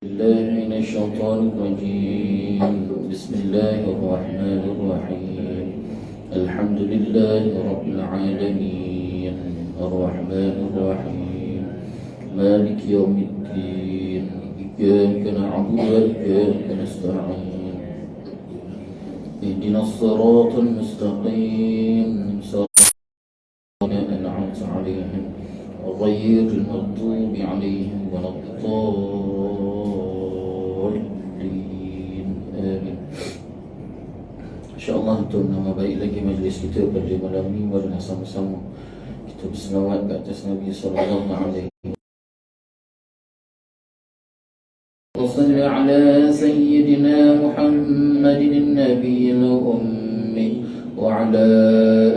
الله من الشيطان الرجيم. بسم الله الرحمن الرحيم. الحمد لله رب العالمين الرحمن الرحيم مالك يوم الدين إياك نعبد وإياك نستعين اهدنا الصراط المستقيم صراط الذين أنعمت عليهم غير المغضوب عليهم ولا الضالين آمين. InsyaAllah untuk nama baik lagi majlis kita pada malam ini, marilah sama-sama kita berselawat ke atas Nabi sallallahu alaihi wasallam. Salli ala sayyidina Muhammadin nabiyil ummi wa ala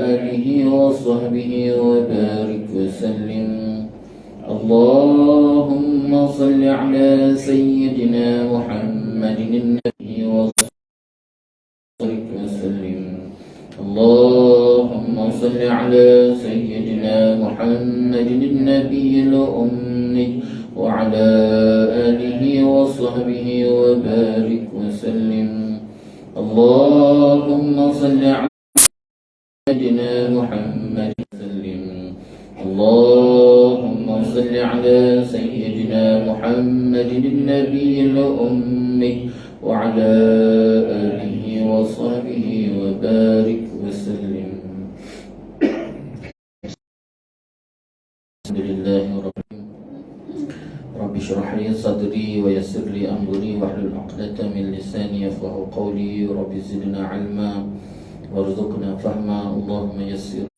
alihi wa sahbihi wa barik wa sallim. Allahumma salli ala sayyidina Muhammadin nabiyil wa barik wa sallim. Allahumma salli ala sayyidina Muhammadin nabiyil ummi wa ala alihi wa sahbihi wa barik wa sallim. Allahumma salli ala سيدنا محمد وسلم. اللهم صل على سيدنا محمد النبي الأمي وعلى آله وصحبه وبارك وسلم. الحمد لله رب اشرح لي صدري ويسر لي أمري واحلل عقدة من لساني يفقهوا قولي. رب زدنا علما وارزقنا فهما. اللهم يسر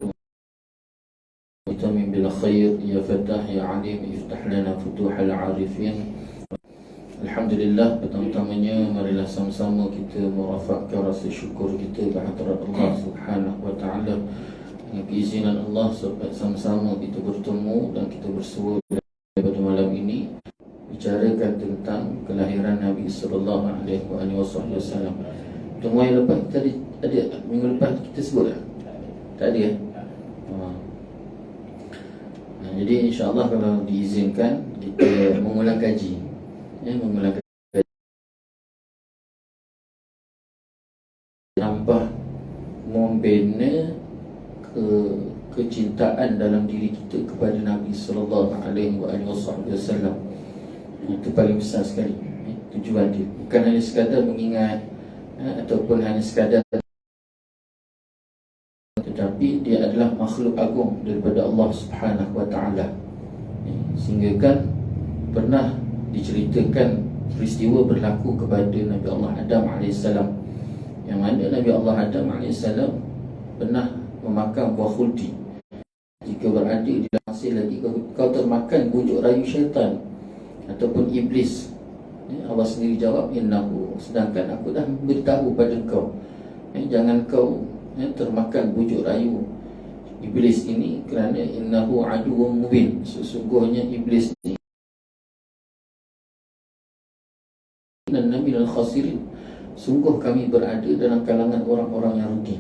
وتمم بالخير يا فتاح يا عليم افتح لنا فتوح العارفين. Alhamdulillah, pertama-tamanya marilah sama-sama kita merafakkan rasa syukur kita ke hadirat Allah Subhanahu wa taala. Dengan keizinan Allah sama-sama kita bertemu dan kita bersua pada malam ini bicarakan tentang kelahiran Nabi sallallahu alaihi wasallam. Tunggu yang lepas tadi ada minggu lepas kita sebut tak? Tak ada ya? Jadi insyaAllah kalau diizinkan kita mengulang kaji mengulang kaji nampak membina kecintaan dalam diri kita kepada Nabi sallallahu alaihi wasallam. Itu paling besar sekali tujuan dia. Bukan hanya sekadar mengingat ataupun hanya sekadar, tetapi dia adalah makhluk agung daripada Allah Subhanahu wa taala. Sehingga kan pernah diceritakan peristiwa berlaku kepada Nabi Allah Adam AS, yang mana Nabi Allah Adam AS pernah memakan buah khuldi. Jika berada di dalam masih lagi kau termakan bujuk rayu syaitan ataupun iblis, Allah sendiri jawab, innahu, sedangkan aku dah beritahu pada kau, jangan kau termakan bujuk rayu iblis ini, kerana innahu aduwwum mubin, sesungguhnya iblis ini dan nabi al-khasirin, sungguh kami berada dalam kalangan orang-orang yang rugi.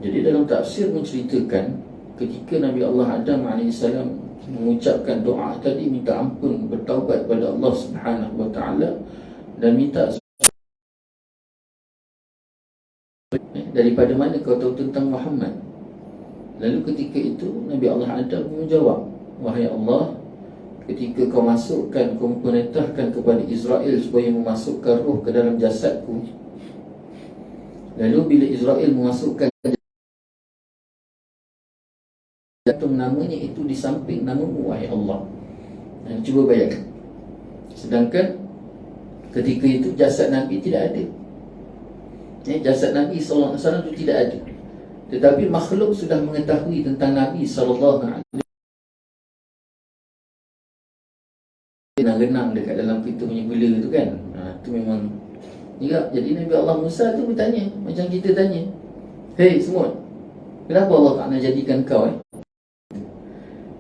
Jadi dalam tafsir menceritakan ketika Nabi Allah Adam AS mengucapkan doa tadi, minta ampun, bertaubat pada Allah Subhanahu wa taala dan minta, daripada mana kau tahu tentang Muhammad? Lalu ketika itu Nabi Allah Adam menjawab, wahai Allah, ketika kau masukkan, kau perintahkan kepada Israel supaya memasukkan roh ke dalam jasadku, lalu bila Israel memasukkan jantung namanya itu di samping namamu, wahai Allah. Cuba bayangkan, sedangkan ketika itu jasad Nabi tidak ada. Jasad Nabi SAW itu tidak ada, tetapi makhluk sudah mengetahui tentang Nabi SAW. Renang dekat dalam kita punya gula tu kan, tu memang juga. Jadi Nabi Allah Musa tu bertanya, macam kita tanya, hei semut, kenapa Allah tak nak jadikan kau?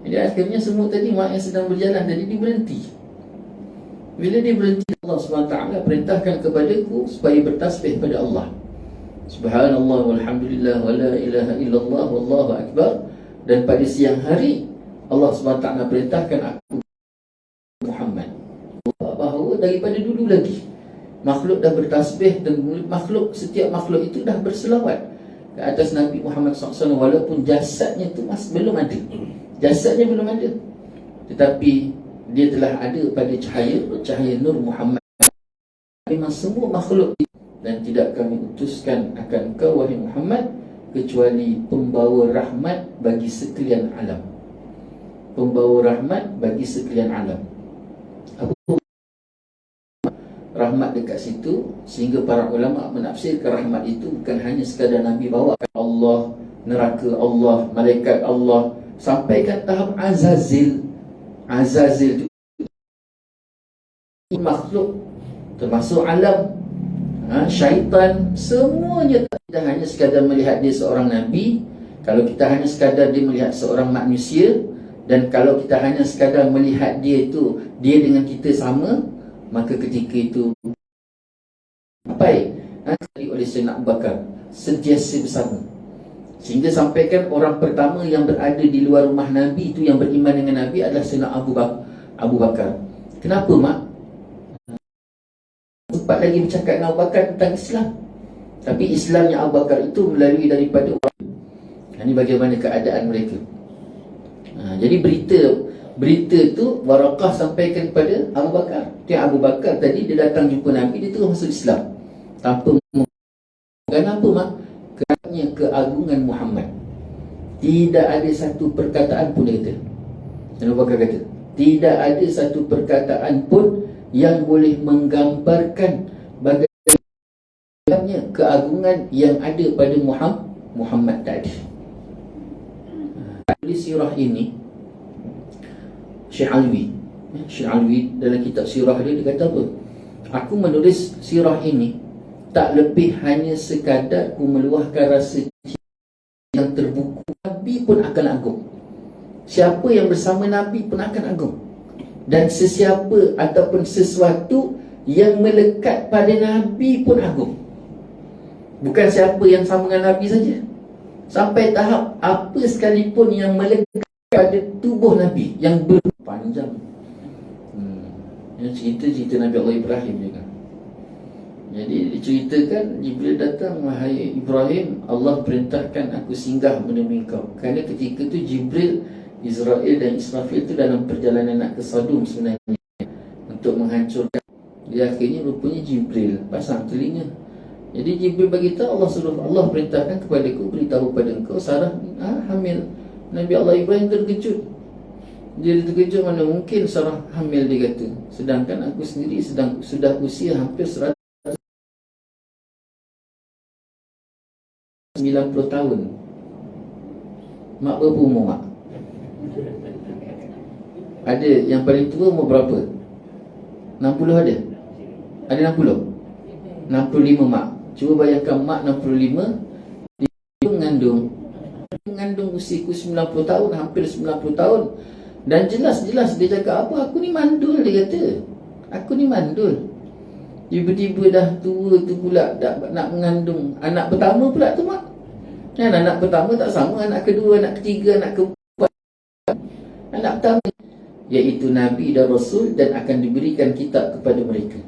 Jadi akhirnya semut tadi, mak yang sedang berjalan tadi, dia berhenti. Bila dia berhenti, Allah SWT perintahkan kepadaku supaya bertasbih pada Allah, subhanallah walhamdulillah wa la ilaha illallah wallahu akbar. Dan pada siang hari Allah SWT perintahkan aku Muhammad, bahawa bahawa daripada dulu lagi makhluk dah bertasbih, dan setiap makhluk itu dah berselawat ke atas Nabi Muhammad SAW, walaupun jasadnya tu masih belum ada. Jasadnya belum ada, tetapi dia telah ada pada cahaya Nur Muhammad. Memang semua makhluk, dan tidak kami utuskan akan kau wahai Muhammad kecuali pembawa rahmat bagi sekalian alam. Pembawa rahmat bagi sekalian alam. Apa rahmat dekat situ? Sehingga para ulama menafsirkan rahmat itu bukan hanya sekadar Nabi bawa Allah, neraka Allah, malaikat Allah, sampai ke tahap Azazil. Azazil itu makhluk, termasuk alam, syaitan, semuanya. Tidak hanya sekadar melihat dia seorang Nabi. Kalau kita hanya sekadar dia melihat seorang manusia, dan kalau kita hanya sekadar melihat dia itu, dia dengan kita sama, maka ketika itu apa oleh Sayyidina Abu Bakar sentiasa bersama. Sehingga sampaikan orang pertama yang berada di luar rumah Nabi itu, yang beriman dengan Nabi, adalah Sayyidina Abu Bakar. Kenapa, Mak? Sempat lagi bercakap dengan Abu Bakar tentang Islam, tapi Islamnya Abu Bakar itu melalui daripada orang. Ini bagaimana keadaan mereka. Jadi berita tu Waraqah sampaikan kepada Abu Bakar. Abu Bakar tadi dia datang jumpa Nabi, dia terus masuk Islam tanpa. Kenapa, Mak? Kerana keagungan Muhammad. Tidak ada satu perkataan pun, dia kata. Abu Bakar kata, tidak ada satu perkataan pun yang boleh menggambarkan bagaimana keagungan yang ada pada Muhammad tadi. Tulis sirah ini Syekh Alwi dalam kitab sirah dia kata apa? Aku menulis sirah ini tak lebih hanya sekadar ku meluahkan rasa yang terbuku. Nabi pun akan agung. Siapa yang bersama Nabi pun akan agung. Dan sesiapa ataupun sesuatu yang melekat pada Nabi pun agung. Bukan siapa yang sama dengan Nabi saja, sampai tahap apa sekalipun yang melekat pada tubuh Nabi yang berpanjang. Cerita Nabi Allah Ibrahim juga. Jadi diceritakan Jibril datang, wahai Ibrahim, Allah perintahkan aku singgah menemui kau. Kerana ketika tu Jibril, Israel dan Israfil itu dalam perjalanan nak ke Sodom sebenarnya, untuk menghancurkan. Dia akhirnya rupanya Jibril pasang telinga. Jadi Jibril beritahu, Allah perintahkan kepada aku, beritahu pada engkau Sarah hamil. Nabi Allah Ibrahim terkejut. Dia terkejut, mana mungkin Sarah hamil, dia kata. Sedangkan aku sendiri sudah usia hampir 90 tahun. Mak berapa umur, Mak? Ada yang paling tua umur berapa? 60 ada? Ada 60? 65, Mak. Cuba bayangkan Mak 65, dia mengandung usiaku 90 tahun, hampir 90 tahun. Dan jelas-jelas dia cakap apa? Aku ni mandul, dia kata. Aku ni mandul. Tiba-tiba dah tua tu pula nak mengandung anak pertama pula tu, Mak. Kan anak pertama tak sama anak kedua, anak ketiga, anak keempat. Anak pertama iaitu Nabi dan Rasul, dan akan diberikan kitab kepada mereka.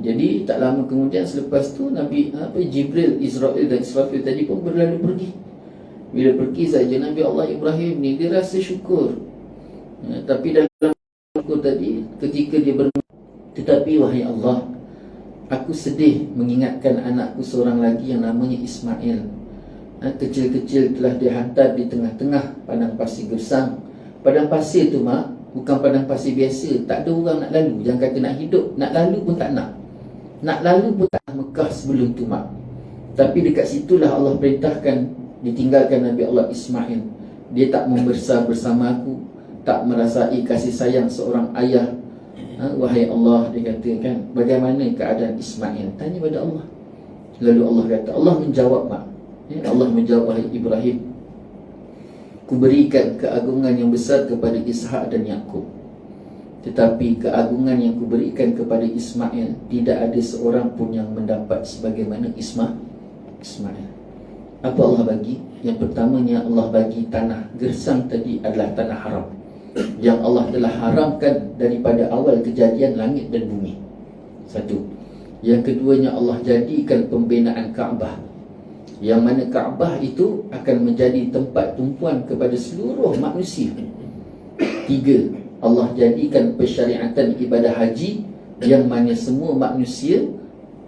Jadi tak lama kemudian selepas tu Jibril, Israel dan Israfil tadi pun berlalu pergi. Bila pergi saja Nabi Allah Ibrahim ni dia rasa syukur. Tapi dalam syukur tadi ketika dia tetapi wahai Allah, aku sedih mengingatkan anakku seorang lagi yang namanya Ismail. Kecil-kecil telah dihantar di tengah-tengah padang pasir gersang. Padang pasir tu, Mak, bukan padang pasir biasa. Tak ada orang nak lalu. Jangan kata nak hidup, nak lalu pun tak nak. Nak lalu pun tak nak. Mekah sebelum tu, Mak. Tapi dekat situlah Allah perintahkan ditinggalkan Nabi Allah Ismail. Dia tak membesar bersama aku, tak merasai kasih sayang seorang ayah. Wahai Allah, dia katakan, bagaimana keadaan Ismail? Tanya pada Allah. Lalu Allah kata, Allah menjawab, Mak. Allah menjawab, wahai Ibrahim, ku berikan keagungan yang besar kepada Ishak dan Yaqub, tetapi keagungan yang ku berikan kepada Ismail tidak ada seorang pun yang mendapat sebagaimana Ismail. Apa Allah bagi? Yang pertamanya Allah bagi tanah gersang tadi adalah tanah haram. yang Allah telah haramkan daripada awal kejadian langit dan bumi. Satu. Yang keduanya, Allah jadikan pembinaan Kaabah, yang mana Kaabah itu akan menjadi tempat tumpuan kepada seluruh manusia. Tiga. Allah jadikan persyariatan ibadah haji, yang mana semua manusia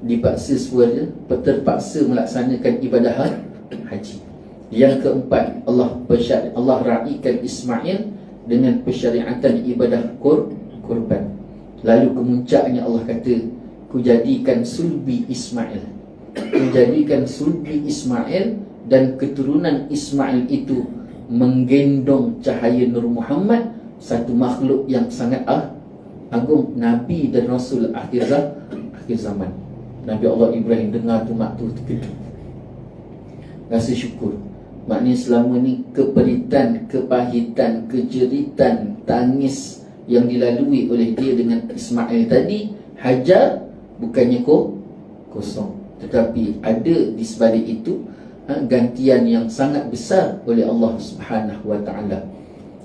dipaksa suara, terpaksa melaksanakan ibadah haji. Yang keempat, Allah raikan Ismail dengan persyariatan ibadah kurban. Lalu kemuncaknya Allah kata, ku jadikan sulbi Ismail. Menjadikan sulbi Ismail dan keturunan Ismail itu menggendong cahaya Nur Muhammad, satu makhluk yang sangat agung, Nabi dan Rasul akhir zaman. Nabi Allah Ibrahim dengar tu mak tu terkejut, rasa syukur. Maknanya selama ni keperitan, kepahitan, kejeritan, tangis yang dilalui oleh dia dengan Ismail tadi, Hajar bukannya kosong, tetapi ada di sebalik itu gantian yang sangat besar oleh Allah Subhanahu wa ta'ala.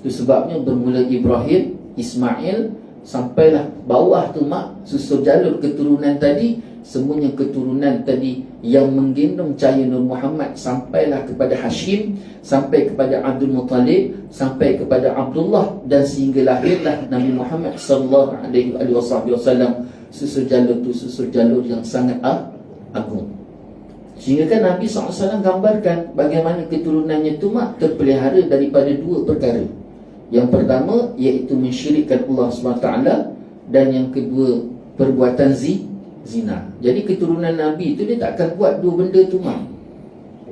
Itu sebabnya bermula Ibrahim, Ismail, sampailah bawah tu mak, susul jalur keturunan tadi, semuanya keturunan tadi yang menggendong cahaya Nur Muhammad, sampailah kepada Hashim, sampai kepada Abdul Muttalib, sampai kepada Abdullah, dan sehingga lahirlah Nabi Muhammad sallallahu alaihi wasallam. Susul jalur yang sangat agung. Sehingga kan Nabi SAW gambarkan bagaimana keturunannya itu mak terpelihara daripada dua perkara. Yang pertama iaitu mensyirikkan Allah SWT, dan yang kedua perbuatan zina. Jadi keturunan Nabi itu dia takkan buat dua benda tu mak.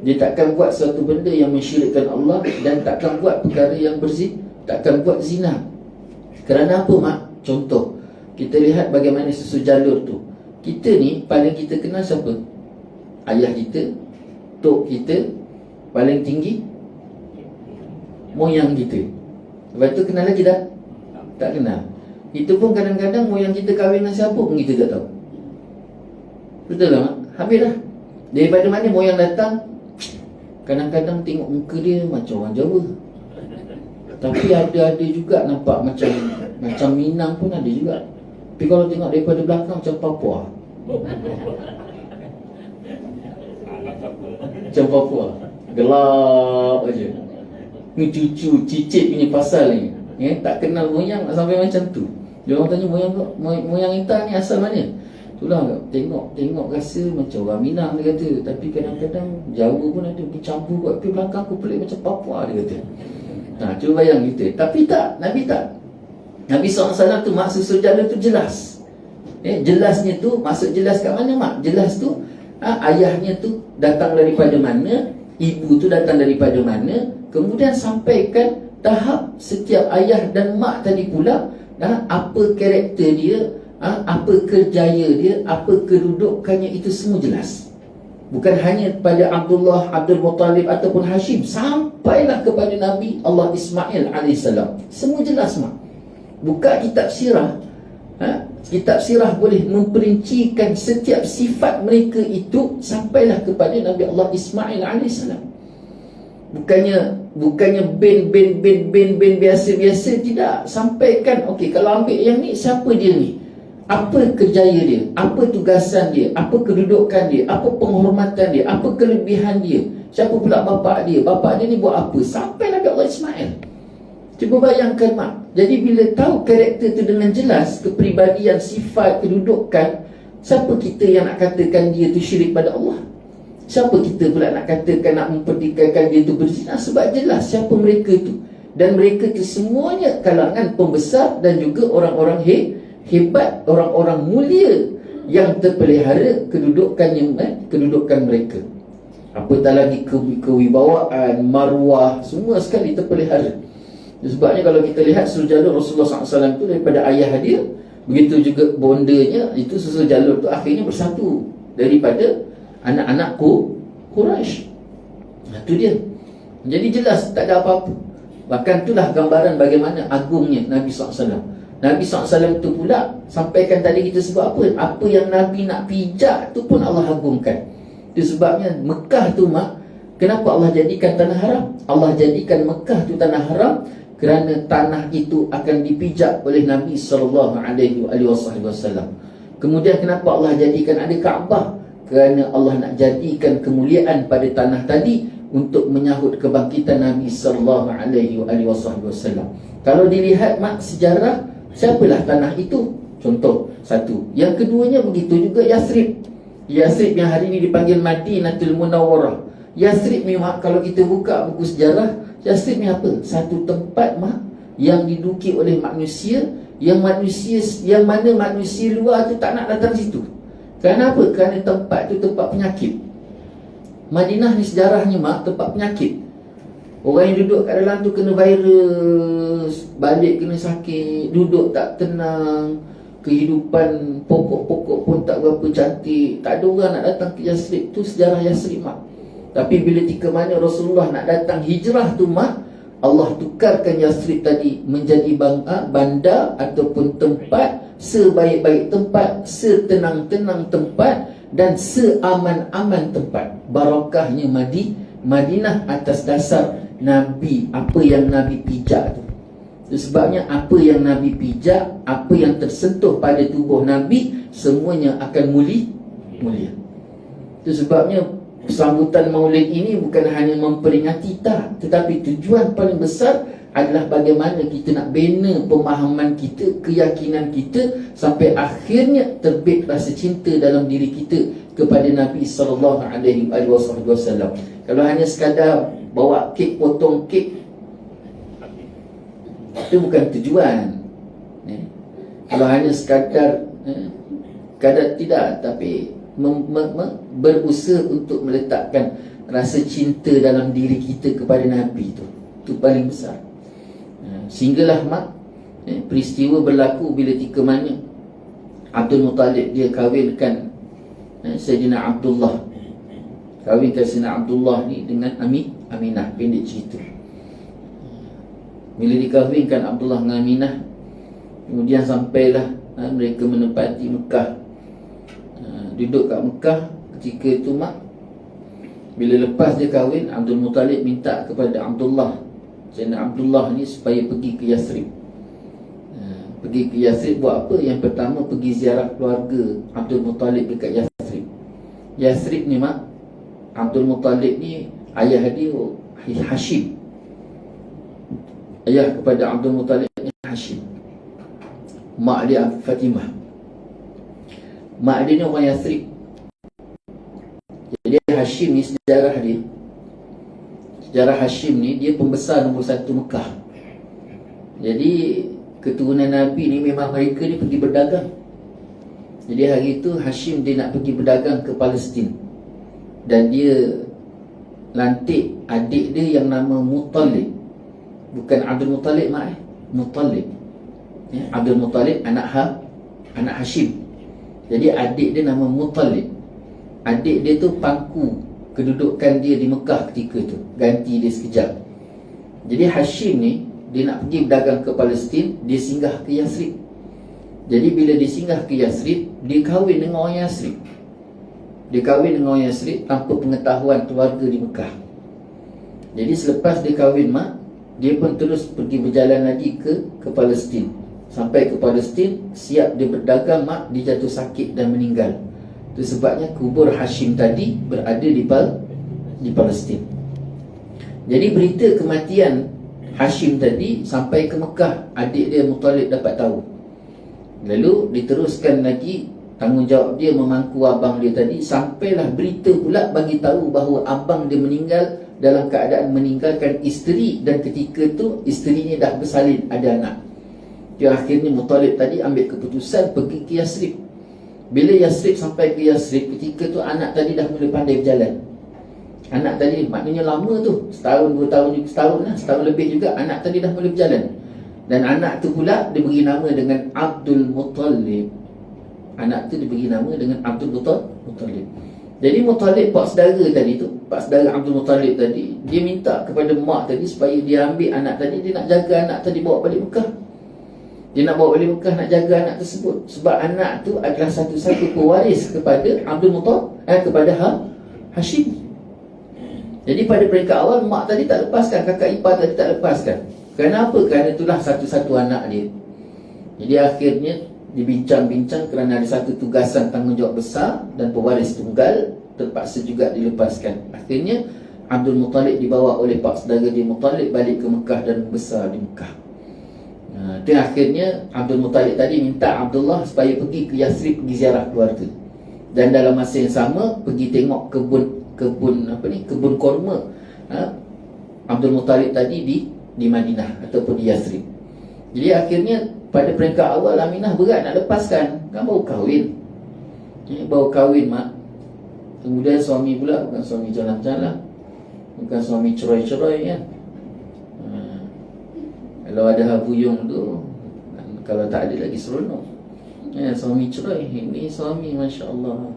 Dia takkan buat suatu benda yang mensyirikkan Allah, dan takkan buat perkara yang takkan buat zina. Kerana apa mak? Contoh, kita lihat bagaimana susu jalur tu. Kita ni paling kita kenal siapa? Ayah kita, tok kita, paling tinggi moyang kita. Lepas tu kenal lagi tak? Tak kenal. Itu pun kadang-kadang moyang kita kahwin dengan siapa pun kita tak tahu. Betul tak mak? Habis dah. Daripada mana moyang datang, kadang-kadang tengok muka dia macam orang Jawa, tapi ada juga nampak macam Minang pun ada juga. Tapi kalau tengok daripada belakang macam Papua. Macam Papua, gelap aja. Ni cucu cicit punya pasal ni, tak kenal moyang sampai macam tu. Dia orang tanya moyang kita ni asal mana? Itulah tengok rasa macam orang Minang dia kata, tapi kadang-kadang Jawa pun ada bercampur kot. Tapi belakang aku pelik macam Papua dia kata. Cuba bayang kita. Tapi tak, Nabi tak. Nabi SAW tu maksud sejarah tu jelas. Jelasnya tu, maksud jelas kat mana mak? Jelas tu, ayahnya tu datang daripada mana, ibu tu datang daripada mana, kemudian sampaikan tahap setiap ayah dan mak tadi pula, apa karakter dia, apa kerjaya dia, apa kedudukannya, itu semua jelas. Bukan hanya pada Abdullah, Abdul Muttalib ataupun Hashim, sampailah kepada Nabi Allah Ismail AS. Semua jelas mak. Buka kitab sirah, kitab sirah boleh memperincikan setiap sifat mereka itu, sampailah kepada Nabi Allah Ismail AS. Bukannya ben biasa-biasa, tidak. Sampaikan, okey, kalau ambil yang ni, siapa dia ni? Apa kerjaya dia? Apa tugasan dia? Apa kedudukan dia? Apa penghormatan dia? Apa kelebihan dia? Siapa pula bapak dia? Bapak dia ni buat apa? Sampai Nabi Allah Ismail. Cuba bayangkan mak. Jadi bila tahu karakter tu dengan jelas, kepribadian, sifat, kedudukan, siapa kita yang nak katakan dia tu syirik pada Allah? Siapa kita pula nak katakan, nak memperdikaikan dia tu berzina? Sebab jelas siapa mereka tu. Dan mereka tu semuanya kalangan pembesar dan juga orang-orang hebat, orang-orang mulia yang terpelihara kedudukan mereka. Apatah lagi kewibawaan, maruah, semua sekali terpelihara. Sebabnya kalau kita lihat susul jalur Rasulullah SAW itu daripada ayah dia, begitu juga bondanya, itu susul jalur itu akhirnya bersatu daripada anak-anak Quraisy. Itu dia. Jadi jelas, tak ada apa-apa. Bahkan itulah gambaran bagaimana agungnya Nabi SAW. Nabi SAW itu pula, sampaikan tadi kita sebut apa? Apa yang Nabi nak pijak tu pun Allah agungkan. Itu sebabnya Mekah tu mak, kenapa Allah jadikan tanah haram? Allah jadikan Mekah tu tanah haram kerana tanah itu akan dipijak oleh Nabi SAW. Kemudian kenapa Allah jadikan ada Kaabah? Kerana Allah nak jadikan kemuliaan pada tanah tadi untuk menyahut kebangkitan Nabi SAW. Kalau dilihat mak sejarah, siapalah tanah itu? Contoh satu. Yang keduanya begitu juga Yathrib. Yathrib yang hari ini dipanggil Madinatul Munawwarah. Yathrib ni mak, kalau kita buka buku sejarah, Yathrib ni apa? Satu tempat mak yang diduki oleh manusia, yang mana manusia luar tu tak nak datang situ. Kenapa? Kerana tempat tu tempat penyakit. Madinah ni sejarahnya mak tempat penyakit. Orang yang duduk kat dalam tu kena virus, balik kena sakit, duduk tak tenang, kehidupan pokok-pokok pun tak berapa cantik. Tak ada orang nak datang ke Yathrib. Tu sejarah Yathrib mak. Tapi bila tika mana Rasulullah nak datang hijrah tu mak, Allah tukarkan Yathrib tadi menjadi bandar ataupun tempat, sebaik-baik tempat, setenang-tenang tempat, dan seaman-aman tempat. Barakahnya Madinah atas dasar Nabi, apa yang Nabi pijak tu. Sebabnya apa yang Nabi pijak, apa yang tersentuh pada tubuh Nabi, semuanya akan mulia. Itu sebabnya sambutan Maulid ini bukan hanya memperingati tak, tetapi tujuan paling besar adalah bagaimana kita nak bina pemahaman kita, keyakinan kita, sampai akhirnya terbit rasa cinta dalam diri kita kepada Nabi SAW. Kalau hanya sekadar bawa kek, potong kek, itu bukan tujuan. Kalau hanya sekadar tidak, tapi berusaha untuk meletakkan rasa cinta dalam diri kita kepada Nabi itu paling besar. Sehinggalah mak, peristiwa berlaku bila tika mana Abdul Muttalib dia kahwinkan Sayyidina Abdullah. Kahwinkan Sayyidina Abdullah ni dengan Aminah. Pendek cerita, bila dikahwinkan Abdullah dengan Aminah, kemudian sampailah mereka menempati Mekah. Duduk kat Mekah ketika itu mak, bila lepas dia kahwin, Abdul Muttalib minta kepada Abdullah, Sayyidina Abdullah ni, supaya pergi ke Yathrib. Pergi ke Yathrib buat apa? Yang pertama, pergi ziarah keluarga Abdul Muttalib dekat Yathrib. Yathrib ni mak, Abdul Muttalib ni ayah dia Hashim. Ayah kepada Abdul Muttalib ni Hashim. Mak dia Fatimah. Mak dia ni orang Yathrib. Jadi Hashim ni sejarah dia. Sejarah Hashim ni, dia pembesar nombor 1 Mekah. Jadi keturunan Nabi ni memang mereka ni pergi berdagang. Jadi hari itu Hashim dia nak pergi berdagang ke Palestin. Dan dia lantik adik dia yang nama Muttalib. Bukan Abdul Muttalib mak, Muttalib. Abdul Muttalib anak Hashim. Jadi adik dia nama Muttalib. Adik dia tu pangku kedudukan dia di Mekah ketika tu, ganti dia sekejap. Jadi Hashim ni, dia nak pergi berdagang ke Palestin, dia singgah ke Yathrib. Jadi bila dia singgah ke Yathrib, dia kahwin dengan orang Yathrib. Dia kahwin dengan orang Yathrib tanpa pengetahuan keluarga di Mekah. Jadi selepas dia kahwin mak, dia pun terus pergi berjalan lagi ke Palestin. Sampai ke Palestin, siap dia berdagang mak, dia jatuh sakit dan meninggal. Itu sebabnya kubur Hashim tadi berada di Palestin. Jadi berita kematian Hashim tadi sampai ke Mekah, adik dia Muttalib dapat tahu. Lalu diteruskan lagi tanggungjawab dia memangku abang dia tadi, sampailah berita pula bagi tahu bahawa abang dia meninggal dalam keadaan meninggalkan isteri, dan ketika tu isterinya dah bersalin, ada anak. Dia akhirnya Muttalib tadi ambil keputusan pergi ke Yathrib. Bila Yathrib sampai ke Yathrib, ketika tu anak tadi dah mula pandai berjalan. Anak tadi maknanya lama tu, setahun, 2 tahun, setahun lebih juga, anak tadi dah mula berjalan. Dan anak tu pula diberi nama dengan Abdul Muttalib. Anak tu diberi nama dengan Abdul Muttalib. Jadi Muttalib, pak saudara tadi tu, pak saudara Abdul Muttalib tadi, dia minta kepada mak tadi supaya dia ambil anak tadi, dia nak jaga anak tadi bawa balik Mekah. Dia nak bawa balik Mekah, nak jaga anak tersebut. Sebab anak tu adalah satu-satu pewaris kepada Abdul Muttalib, kepada Hashim. Jadi pada peringkat awal, mak tadi tak lepaskan, kakak ipar tadi tak lepaskan. Kenapa? Kerana itulah satu-satu anak dia. Jadi akhirnya dibincang-bincang kerana ada satu tugasan tanggungjawab besar dan pewaris tunggal, terpaksa juga dilepaskan. Akhirnya Abdul Muttalib dibawa oleh pak saudara dia Muttalib balik ke Mekah dan besar di Mekah. Dan akhirnya Abdul Muttalib tadi minta Abdullah supaya pergi ke Yathrib, pergi ziarah keluarga. Dan dalam masa yang sama pergi tengok kebun korma Abdul Muttalib tadi di Madinah ataupun di Yathrib. Jadi akhirnya pada peringkat awal Aminah berat nak lepaskan, kan baru kahwin. Baru kahwin mak. Kemudian suami pula bukan suami jalan-jalan, bukan suami cerai-cerai kan. Kalau ada habuyung tu, kalau tak ada lagi seronok. Suami cerai, ini suami Masya Allah.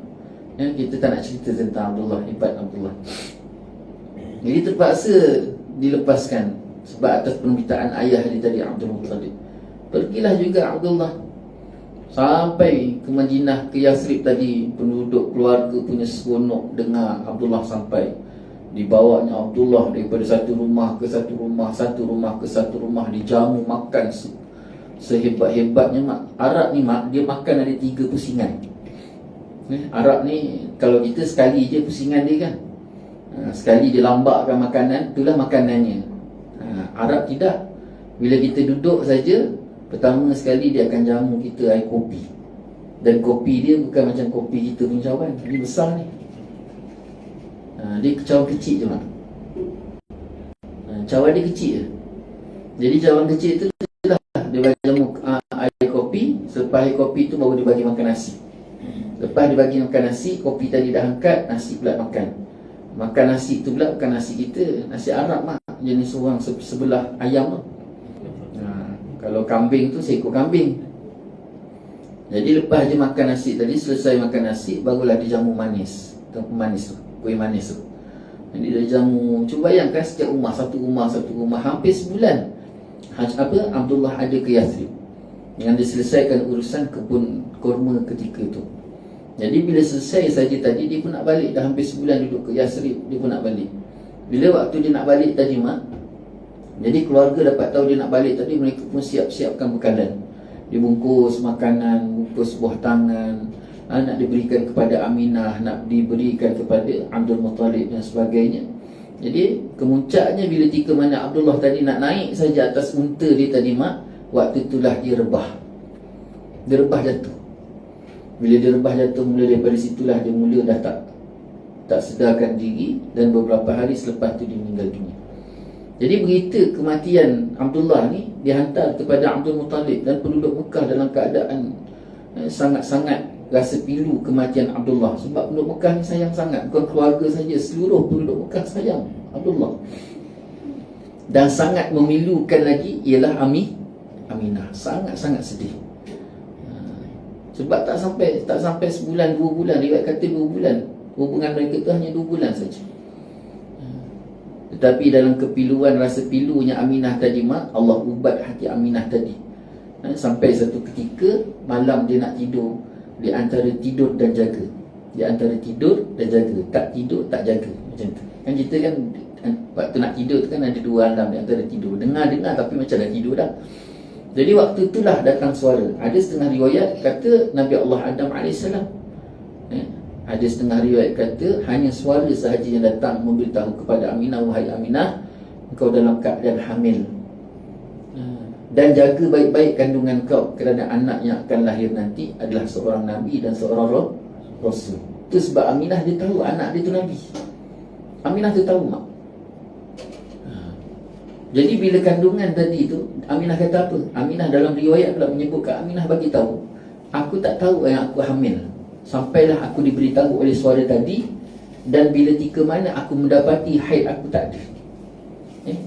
Kita tak nak cerita tentang Abdullah, hebat Abdullah. Jadi terpaksa dilepaskan sebab atas permintaan ayah dia tadi, Abdul Muttalib. Pergilah juga Abdullah sampai ke Madinah, ke Yathrib tadi. Penduduk keluarga punya seronok dengar Abdullah sampai. Dibawanya Abdullah daripada satu rumah ke satu rumah, satu rumah ke satu rumah, dijamu makan sehebat-hebatnya mak. Arab ni mak, dia makan ada 3 pusingan. Arab ni kalau kita sekali je pusingan dia kan. Sekali dia lambakkan makanan, itulah makanannya. Arab tidak. Bila kita duduk saja, pertama sekali dia akan jamu kita air kopi. Dan kopi dia bukan macam kopi kita punya cawan, dia besar ni. Dia cawan kecil je mak. Cawan dia kecil je. Jadi cawan kecil tu lah dia bagi jamu air kopi. Selepas air kopi tu baru dia bagi makan nasi. Lepas dia bagi makan nasi, kopi tadi dah angkat, nasi pula makan. Makan nasi tu pula bukan nasi kita, nasi Arab mak. Jenis orang sebelah ayam tu. Kalau kambing tu seekor kambing. Jadi lepas dia makan nasi tadi, selesai makan nasi, barulah dia jamu manis. Pemanis tu, kuih manis tu. Jadi dia jamu. Cuba bayangkan setiap rumah, satu rumah hampir sebulan. Abdullah ada ke Yathrib dengan diselesaikan urusan kebun kurma ketika itu. Jadi bila selesai saja tadi, dia pun nak balik. Dah hampir sebulan duduk ke Yathrib, dia pun nak balik. Bila waktu dia nak balik tadi mak, jadi keluarga dapat tahu dia nak balik tadi, mereka pun siap-siapkan bekalan. Dibungkus makanan, bungkus buah tangan, nak diberikan kepada Aminah, nak diberikan kepada Abdul Muttalib dan sebagainya. Jadi kemuncaknya bila tika mana Abdullah tadi nak naik saja atas unta dia tadi mak, waktu itulah dia rebah. Dia rebah jatuh. Bila dia rebah jatuh, mula daripada situlah dia mula dah tak sedarkan diri. Dan beberapa hari selepas itu dia meninggal dunia. Jadi berita kematian Abdullah ni dihantar kepada Abdul Muttalib, dan penduduk Mekah dalam keadaan sangat-sangat rasa pilu kematian Abdullah. Sebab penduduk Mekah ni sayang sangat. Bukan keluarga saja, seluruh penduduk Mekah sayang Abdullah. Dan sangat memilukan lagi ialah Aminah. Sangat-sangat sedih. Sebab tak sampai sebulan, 2 bulan. Riwayat kata 2 bulan. Hubungan mereka tu hanya 2 bulan saja. Tetapi dalam kepiluan, rasa pilunya Aminah tadi mak, Allah ubat hati Aminah tadi. Sampai satu ketika malam dia nak tidur, di antara tidur dan jaga. Di antara tidur dan jaga. Tak tidur, tak jaga. Macam tu. Kan kita kan waktu nak tidur tu kan ada 2 alam di antara tidur. Dengar tapi macam dah tidur dah. Jadi waktu itulah datang suara. Ada setengah riwayat kata Nabi Allah Adam AS. Ada setengah riwayat kata hanya suara sahaja yang datang memberitahu kepada Aminah, wahai Aminah, engkau dalam keadaan hamil. Dan jaga baik-baik kandungan kau, kerana anak yang akan lahir nanti adalah seorang Nabi dan seorang Rasul. Itu sebab Aminah dia tahu anak dia tu Nabi. Aminah tu tahu mak. Jadi bila kandungan tadi tu, Aminah kata apa? Aminah dalam riwayat pula menyebutkan, Aminah bagi tahu, aku tak tahu yang aku hamil, sampailah aku diberitahu oleh suara tadi. Dan bila tika mana aku mendapati haid aku tak ada.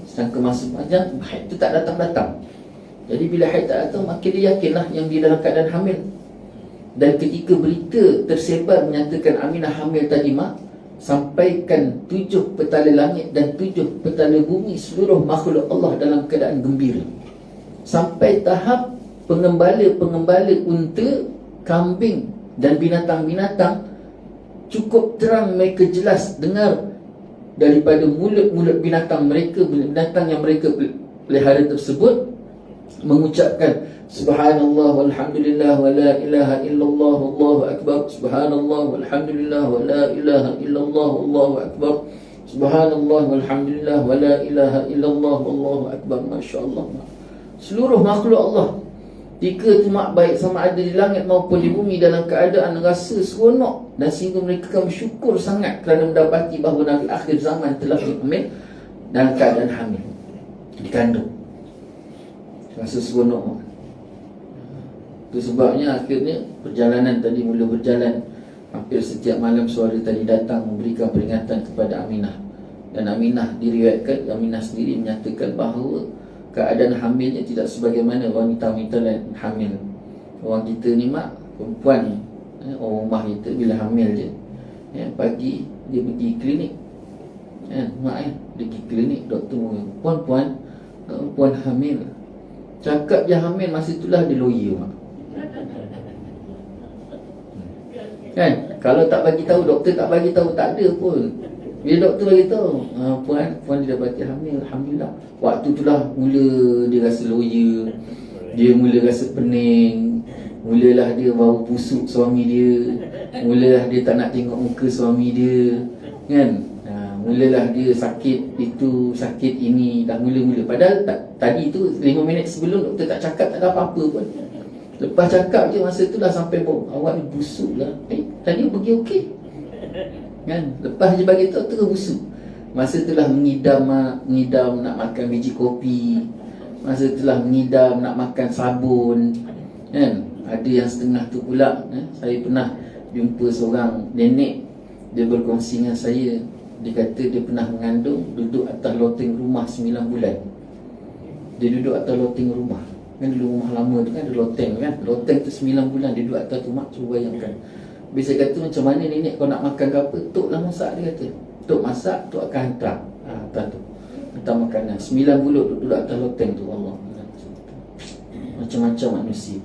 Sangka masa panjang haid tu tak datang-datang. Jadi bila haid tak datang, makin dia yakinlah yang dia dalam keadaan hamil. Dan ketika berita tersebar menyatakan Aminah hamil tadi mak, sampaikan 7 petala langit dan 7 petala bumi, seluruh makhluk Allah dalam keadaan gembira. Sampai tahap pengembala unta, kambing dan binatang-binatang cukup terang mereka jelas dengar daripada mulut-mulut binatang mereka, binatang yang mereka pelihara tersebut mengucapkan subhanallah walhamdulillah wa la ilaha illallah Allahu akbar, subhanallah walhamdulillah wa la ilaha illallah Allahu akbar, subhanallah walhamdulillah wa la ilaha illallah Allahu akbar. Masya-Allah. Seluruh makhluk Allah ketika tu mak, baik sama ada di langit maupun di bumi, dalam keadaan rasa seronok, dan sehingga mereka akan bersyukur sangat kerana mendapati bahawa Nabi akhir zaman telah diambil dalam keadaan hamil, dikandung. Rasa seronok mak. Itu sebabnya akhirnya perjalanan tadi mula berjalan. Hampir setiap malam suara tadi datang memberikan peringatan kepada Aminah. Dan Aminah diriwayatkan, Aminah sendiri menyatakan bahawa keadaan hamilnya tidak sebagaimana wanita-wanita lain hamil. Orang kita ni mak, perempuan, orang rumah kita bila hamil je, pagi dia pergi klinik, mak dia pergi klinik, doktor puan-puan, puan hamil. Cakap je hamil, masa itulah dia lawyer mak. Kan? Kalau tak bagi tahu, doktor tak bagi tahu, tak ada pun. Bila doktor bagi tahu, puan dia dapati hamil, alhamdulillah. Waktu itulah mula dia rasa lawyer, dia mula rasa pening, mulalah dia bau busuk suami dia, mulalah dia tak nak tengok muka suami dia, kan? Mulalah dia sakit itu, sakit ini, dah mula-mula. Padahal tadi tu 5 minit sebelum doktor tak cakap, tak ada apa-apa pun. Lepas cakap je, masa tu dah sampai bau, awak ni busuk lah. Tadi pergi okey, kan? Lepas je bagi tahu terus busuk. Masa tu lah mengidam nak makan biji kopi. Masa tu lah mengidam nak makan sabun, kan? Ada yang setengah tu pula, saya pernah jumpa seorang nenek, dia berkongsi dengan saya. Dia kata dia pernah mengandung, duduk atas loteng rumah 9 bulan. Dia duduk atas loteng rumah. Kan dulu rumah lama tu kan ada loteng kan. Loteng tu 9 bulan dia duduk atas tu mak, cuba bayangkan. Biasa kata macam mana nenek kau nak makan ke apa, Tok lah masak, dia kata. Tok masak, Tok akan hantar hantar tu, hantar makanan. 9 bulan duduk atas loteng tu. Allah, macam-macam manusia.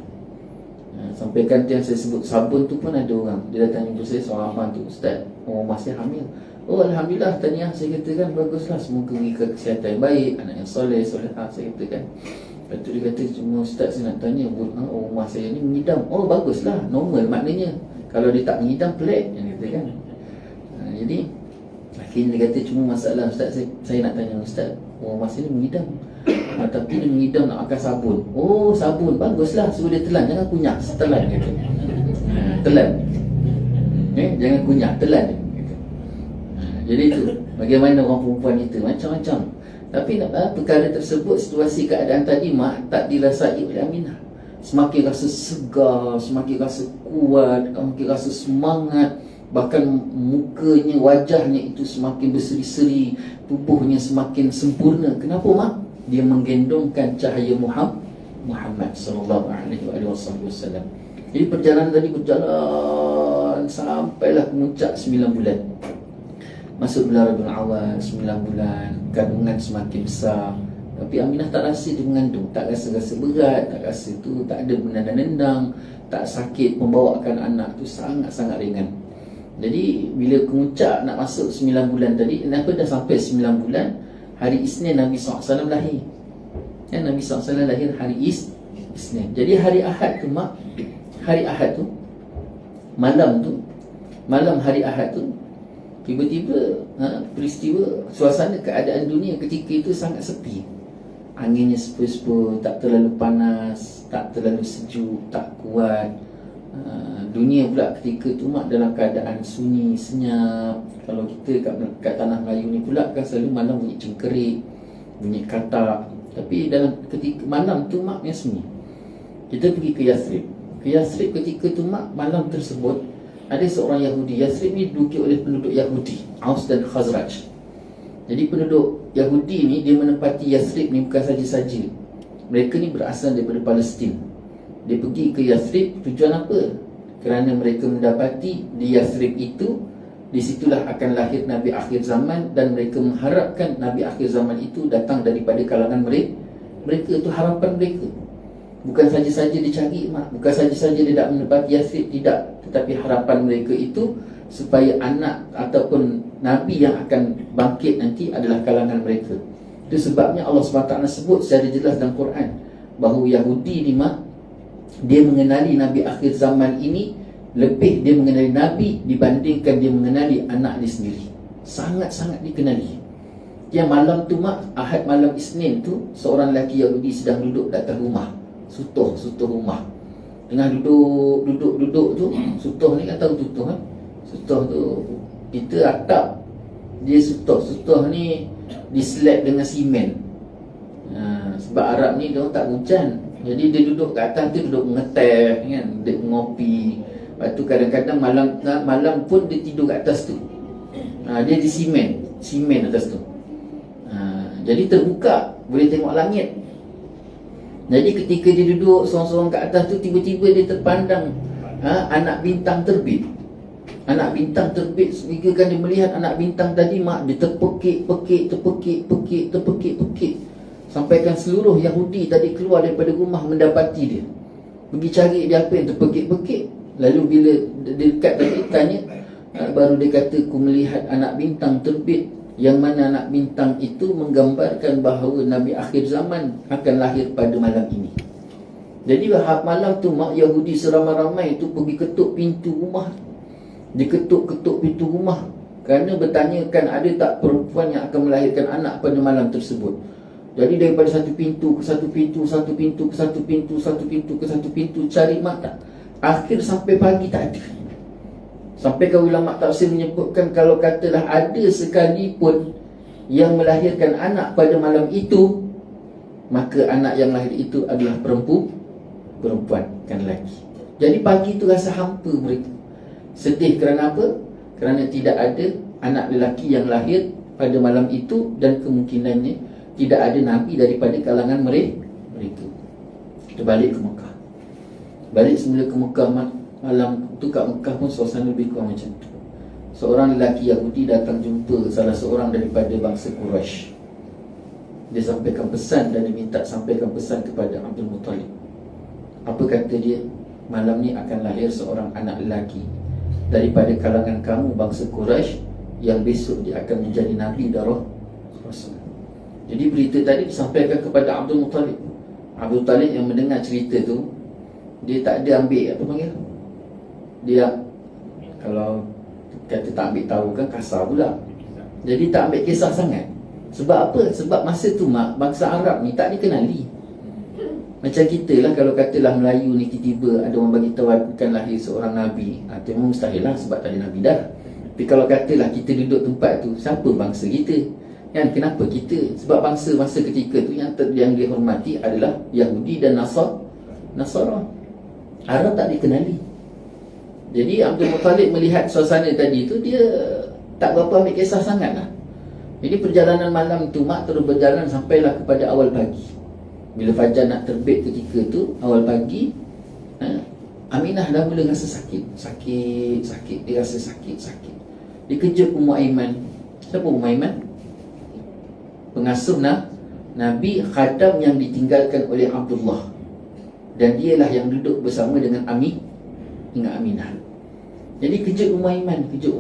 Sampaikan tu yang saya sebut sabun tu pun ada orang, dia datang jumpa saya, seorang abang tu, Ustaz, orang masih hamil. Oh alhamdulillah, tahniah, saya katakan, baguslah, semoga beri kesihatan yang baik, anak yang soleh, solehah, saya katakan. Lepas tu dia kata, cuma Ustaz saya nak tanya, orang rumah saya ni mengidam. Oh baguslah, normal maknanya. Kalau dia tak mengidam, pelik, yang kata kan. Jadi akhirnya dia kata, cuma masalah Ustaz, saya nak tanya Ustaz, orang rumah saya ni mengidam, tapi dia mengidam nak makan sabun. Oh sabun, baguslah, suruh dia telan, jangan kunyah, telan kata. Telan, jangan kunyah, telan. Jadi itu bagaimana orang perempuan itu, macam-macam. Tapi perkara tersebut, situasi keadaan tadi mak tak dirasai oleh Aminah. Semakin rasa segar, semakin rasa kuat, semakin rasa semangat. Bahkan mukanya, wajahnya itu semakin berseri-seri, tubuhnya semakin sempurna. Kenapa mak? Dia menggendongkan cahaya Muhammad sallallahu alaihi wasallam. Jadi perjalanan tadi berjalan sampailah puncak 9 bulan. Masuk bulan Rabiul Awal 9 bulan, kandungan semakin besar. Tapi Aminah tak rasa dia mengandung, tak rasa-rasa berat, tak rasa tu, tak ada menendang-nendang, tak sakit, membawakan anak tu sangat-sangat ringan. Jadi bila kemuncak nak masuk 9 bulan tadi, kenapa dah sampai 9 bulan, hari Isnin Nabi SAW lahir. Nabi SAW lahir hari Isnin. Jadi hari Ahad tu mak, hari Ahad tu, malam hari Ahad tu, tiba-tiba peristiwa, suasana keadaan dunia ketika itu sangat sepi. Anginnya sepoi-sepoi, tak terlalu panas, tak terlalu sejuk, tak kuat. Dunia pula ketika itu mak dalam keadaan sunyi, senyap. Kalau kita kat tanah Melayu ni pula kan selalu malam bunyi cengkerik, bunyi katak. Tapi dalam ketika malam tu mak yang sunyi. Kita pergi ke Yathrib. Ke Yathrib ketika tu mak, malam tersebut ada seorang Yahudi. Yathrib ni diduduki oleh penduduk Yahudi, Aus dan Khazraj. Jadi penduduk Yahudi ni, dia menempati Yathrib ni bukan saja-saja. Mereka ni berasal daripada Palestin. Dia pergi ke Yathrib tujuan apa? Kerana mereka mendapati di Yathrib itu, di situlah akan lahir Nabi akhir zaman. Dan mereka mengharapkan Nabi akhir zaman itu datang daripada kalangan mereka. Itu harapan mereka. Bukan saja-saja dicari mak, bukan saja-saja dia tak menepati Yathrib, tidak. Tetapi harapan mereka itu supaya anak ataupun Nabi yang akan bangkit nanti adalah kalangan mereka. Itu sebabnya Allah SWT sebut secara jelas dalam Quran bahawa Yahudi ni mak, dia mengenali Nabi akhir zaman ini lebih dia mengenali Nabi dibandingkan dia mengenali anak dia sendiri. Sangat-sangat dikenali. Yang malam tu mak, Ahad malam Isnin tu, seorang lelaki Yahudi sedang duduk dekat rumah. Sutuh rumah. Tengah duduk tu, sutuh ni kan tahu sutuh kan? Sutuh tu, kita atap, dia sutuh ni dislap dengan simen. Sebab Arab ni dia tak hujan, jadi dia duduk kat atas tu, duduk mengeteh kan, dia ngopi. Lepas tu kadang-kadang malam pun dia tidur kat atas tu. Dia di simen atas tu. Jadi terbuka, boleh tengok langit. Jadi ketika dia duduk sorang-sorang kat atas tu, tiba-tiba dia terpandang anak bintang terbit. Anak bintang terbit, sehingga kan dia melihat anak bintang tadi mak, dia terpekik. Sampaikan seluruh Yahudi tadi keluar daripada rumah mendapati dia. Pergi cari dia apa yang terpekik-pekik. Lalu bila dia dekat tadi tanya, baru dia kata, aku melihat anak bintang terbit, yang mana anak bintang itu menggambarkan bahawa Nabi akhir zaman akan lahir pada malam ini. Jadi malam tu mak, Yahudi seramai-ramai itu pergi ketuk pintu rumah. Dia ketuk pintu rumah kerana bertanyakan ada tak perempuan yang akan melahirkan anak pada malam tersebut. Jadi daripada satu pintu ke satu pintu, satu pintu ke satu pintu, satu pintu ke satu pintu, cari mak tak. Akhir sampai pagi tak ada. Sampai ke ulama tafsir menyebutkan kalau katalah ada sekalipun yang melahirkan anak pada malam itu, maka anak yang lahir itu adalah perempuan, kan lelaki. Jadi pagi itu rasa hampa mereka. Sedih kerana apa? Kerana tidak ada anak lelaki yang lahir pada malam itu, dan kemungkinannya tidak ada Nabi daripada kalangan mereka. Kita balik ke Mekah. Balik semula ke Mekah, malam tu kat Mekah pun suasana lebih kurang macam tu. Seorang lelaki Yahudi datang jumpa salah seorang daripada bangsa Quraisy. Dia sampaikan pesan dan dia minta sampaikan pesan kepada Abdul Muttalib. Apa kata dia? Malam ni akan lahir seorang anak lelaki daripada kalangan kamu bangsa Quraisy, yang besok dia akan menjadi Nabi dan Rasul. Jadi berita tadi disampaikan kepada Abdul Muttalib. Abdul Muttalib yang mendengar cerita tu, dia tak ada ambil apa panggil, dia kalau kata tak ambil tahu kan kasar pula. Jadi tak ambil kisah sangat. Sebab apa? Sebab masa tu mak, bangsa Arab ni tak dikenali. Macam kita lah, kalau katalah Melayu ni tiba-tiba ada orang bagi tahu akan lahir seorang Nabi, itu memang mustahil lah sebab tak ada Nabi dah. Tapi kalau katalah kita duduk tempat tu, siapa bangsa kita? Kan, kenapa kita? Sebab bangsa-bangsa ketika tu yang dihormati adalah Yahudi dan Nasara. Arab tak dikenali. Jadi Abdul Muttalib melihat suasana tadi tu, dia tak berapa ambil kisah sangat lah. Jadi perjalanan malam tu mak terus berjalan sampailah kepada awal pagi. Bila fajar nak terbit ketika tu, awal pagi, Aminah dah mula rasa sakit. Dia rasa sakit. Dia kejut Ummu Aiman. Siapa Ummu Aiman? Pengasuh Nabi, khadam yang ditinggalkan oleh Abdullah. Dan dialah yang duduk bersama dengan Aminah. Jadi kejut Ummu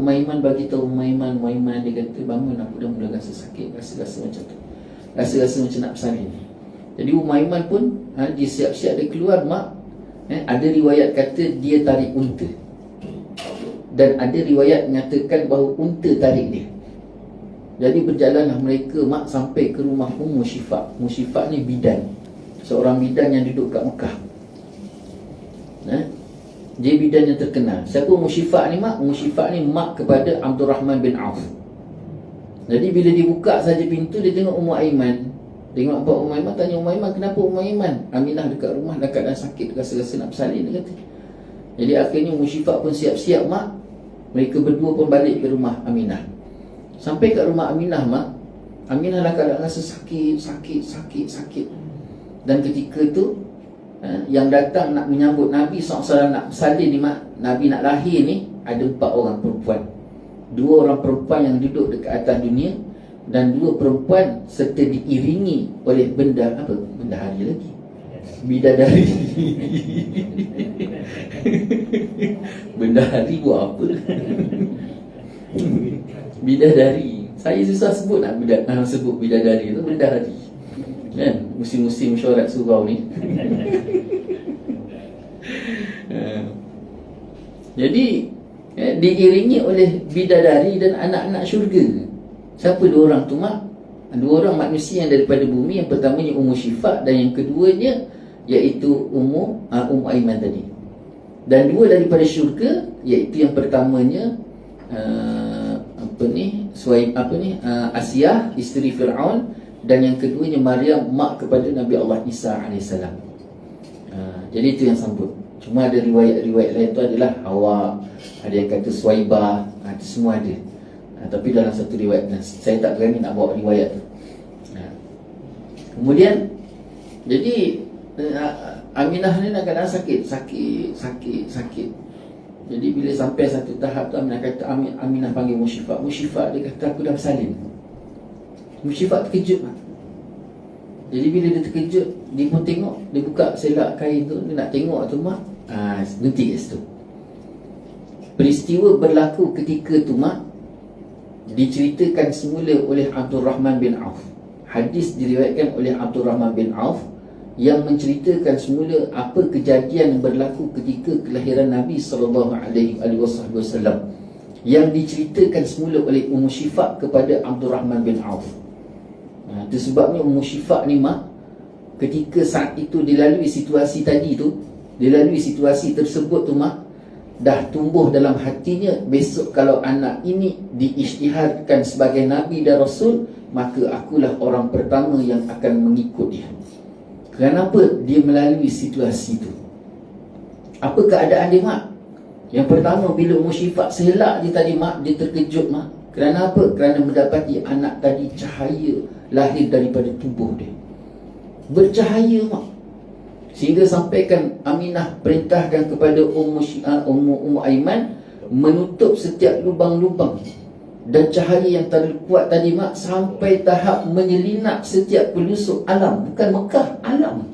Aiman bagi tahu Ummu Aiman, dia kata, bangun, aku dah mula rasa sakit, rasa macam tu. Rasa macam nak bersalin. Jadi Ummu Aiman pun dia siap-siap dia keluar mak. Ada riwayat kata dia tarik unta, dan ada riwayat menyatakan bahawa unta tarik dia. Jadi berjalanlah mereka mak sampai ke rumah Ummu Syifa. Ummu Syifa ni bidan, seorang bidan yang duduk kat Mekah. Dia bidan yang terkenal. Siapa Ummu Syifa ni mak? Ummu Syifa ni mak kepada Abdul Rahman bin Auf. Jadi bila dibuka saja pintu, dia tengok Ummu Aiman. Tengok apa Ummu Aiman, tanya Ummu Aiman, kenapa Ummu Aiman? Aminah dekat rumah dah keadaan sakit, rasa-rasa nak bersalin, dia kata. Jadi akhirnya Ummu Syifa pun siap-siap mak. Mereka berdua pun balik ke rumah Aminah. Sampai kat rumah Aminah mak, Aminah dah keadaan rasa sakit. Dan ketika tu yang datang nak menyambut Nabi SAW nak bersalin ni mak, Nabi nak lahir ni, ada 4 orang perempuan. 2 orang perempuan yang duduk dekat atas dunia, dan 2 perempuan serta diiringi oleh bendahari lagi, bidadari. Bendahari buat apa? Bidadari Saya susah sebut nak sebut bidadari tu, bidadari kan, musim-musim mesyuarat surau ni. Jadi diiringi oleh bidadari dan anak-anak syurga. Siapa dua orang tu mak? Dua orang manusia yang daripada bumi. Yang pertamanya Ummu Syifa dan yang keduanya iaitu Ummu Aiman tadi. Dan dua daripada syurga, iaitu yang pertamanya Asiyah isteri Fir'aun, dan yang keduanya Maryam, mak kepada Nabi Allah Isa AS. Jadi itu yang sambut. Cuma ada riwayat-riwayat lain tu adalah Hawa, ada yang kata Suwaibah, itu semua ada. Tapi dalam satu riwayat, saya tak berani nak bawa riwayat tu. Kemudian jadi Aminah ni kadang-kadang sakit. Jadi bila sampai satu tahap tu, Aminah panggil Ummu Syifa, dia kata aku dah bersalin. Ummu Syifa terkejut mak. Jadi bila dia terkejut, dia pun tengok, dia buka selak kain tu, dia nak tengok tu mak. Berhenti kat situ. Peristiwa berlaku ketika tu mak diceritakan semula oleh Abdul Rahman bin Auf. Hadis diriwayatkan oleh Abdul Rahman bin Auf yang menceritakan semula apa kejadian yang berlaku ketika kelahiran Nabi SAW, yang diceritakan semula oleh Ummu Syifa kepada Abdul Rahman bin Auf. Itu sebabnya Ummu Syifa ni mak, ketika saat itu dilalui situasi tersebut tu mak, dah tumbuh dalam hatinya, besok kalau anak ini diisytiharkan sebagai Nabi dan Rasul, maka akulah orang pertama yang akan mengikut dia. Kenapa dia melalui situasi itu? Apa keadaan dia mak? Yang pertama, bila Ummu Syifa selak dia tadi mak, dia terkejut mak. Kerana apa? Kerana mendapati anak tadi cahaya lahir daripada tubuh dia, bercahaya mak. Sehingga sampaikan Aminah perintahkan kepada Ummu Aiman menutup setiap lubang-lubang, dan cahaya yang terlalu kuat tadi mak sampai tahap menyelinap setiap pelosok alam, bukan Mekah, alam.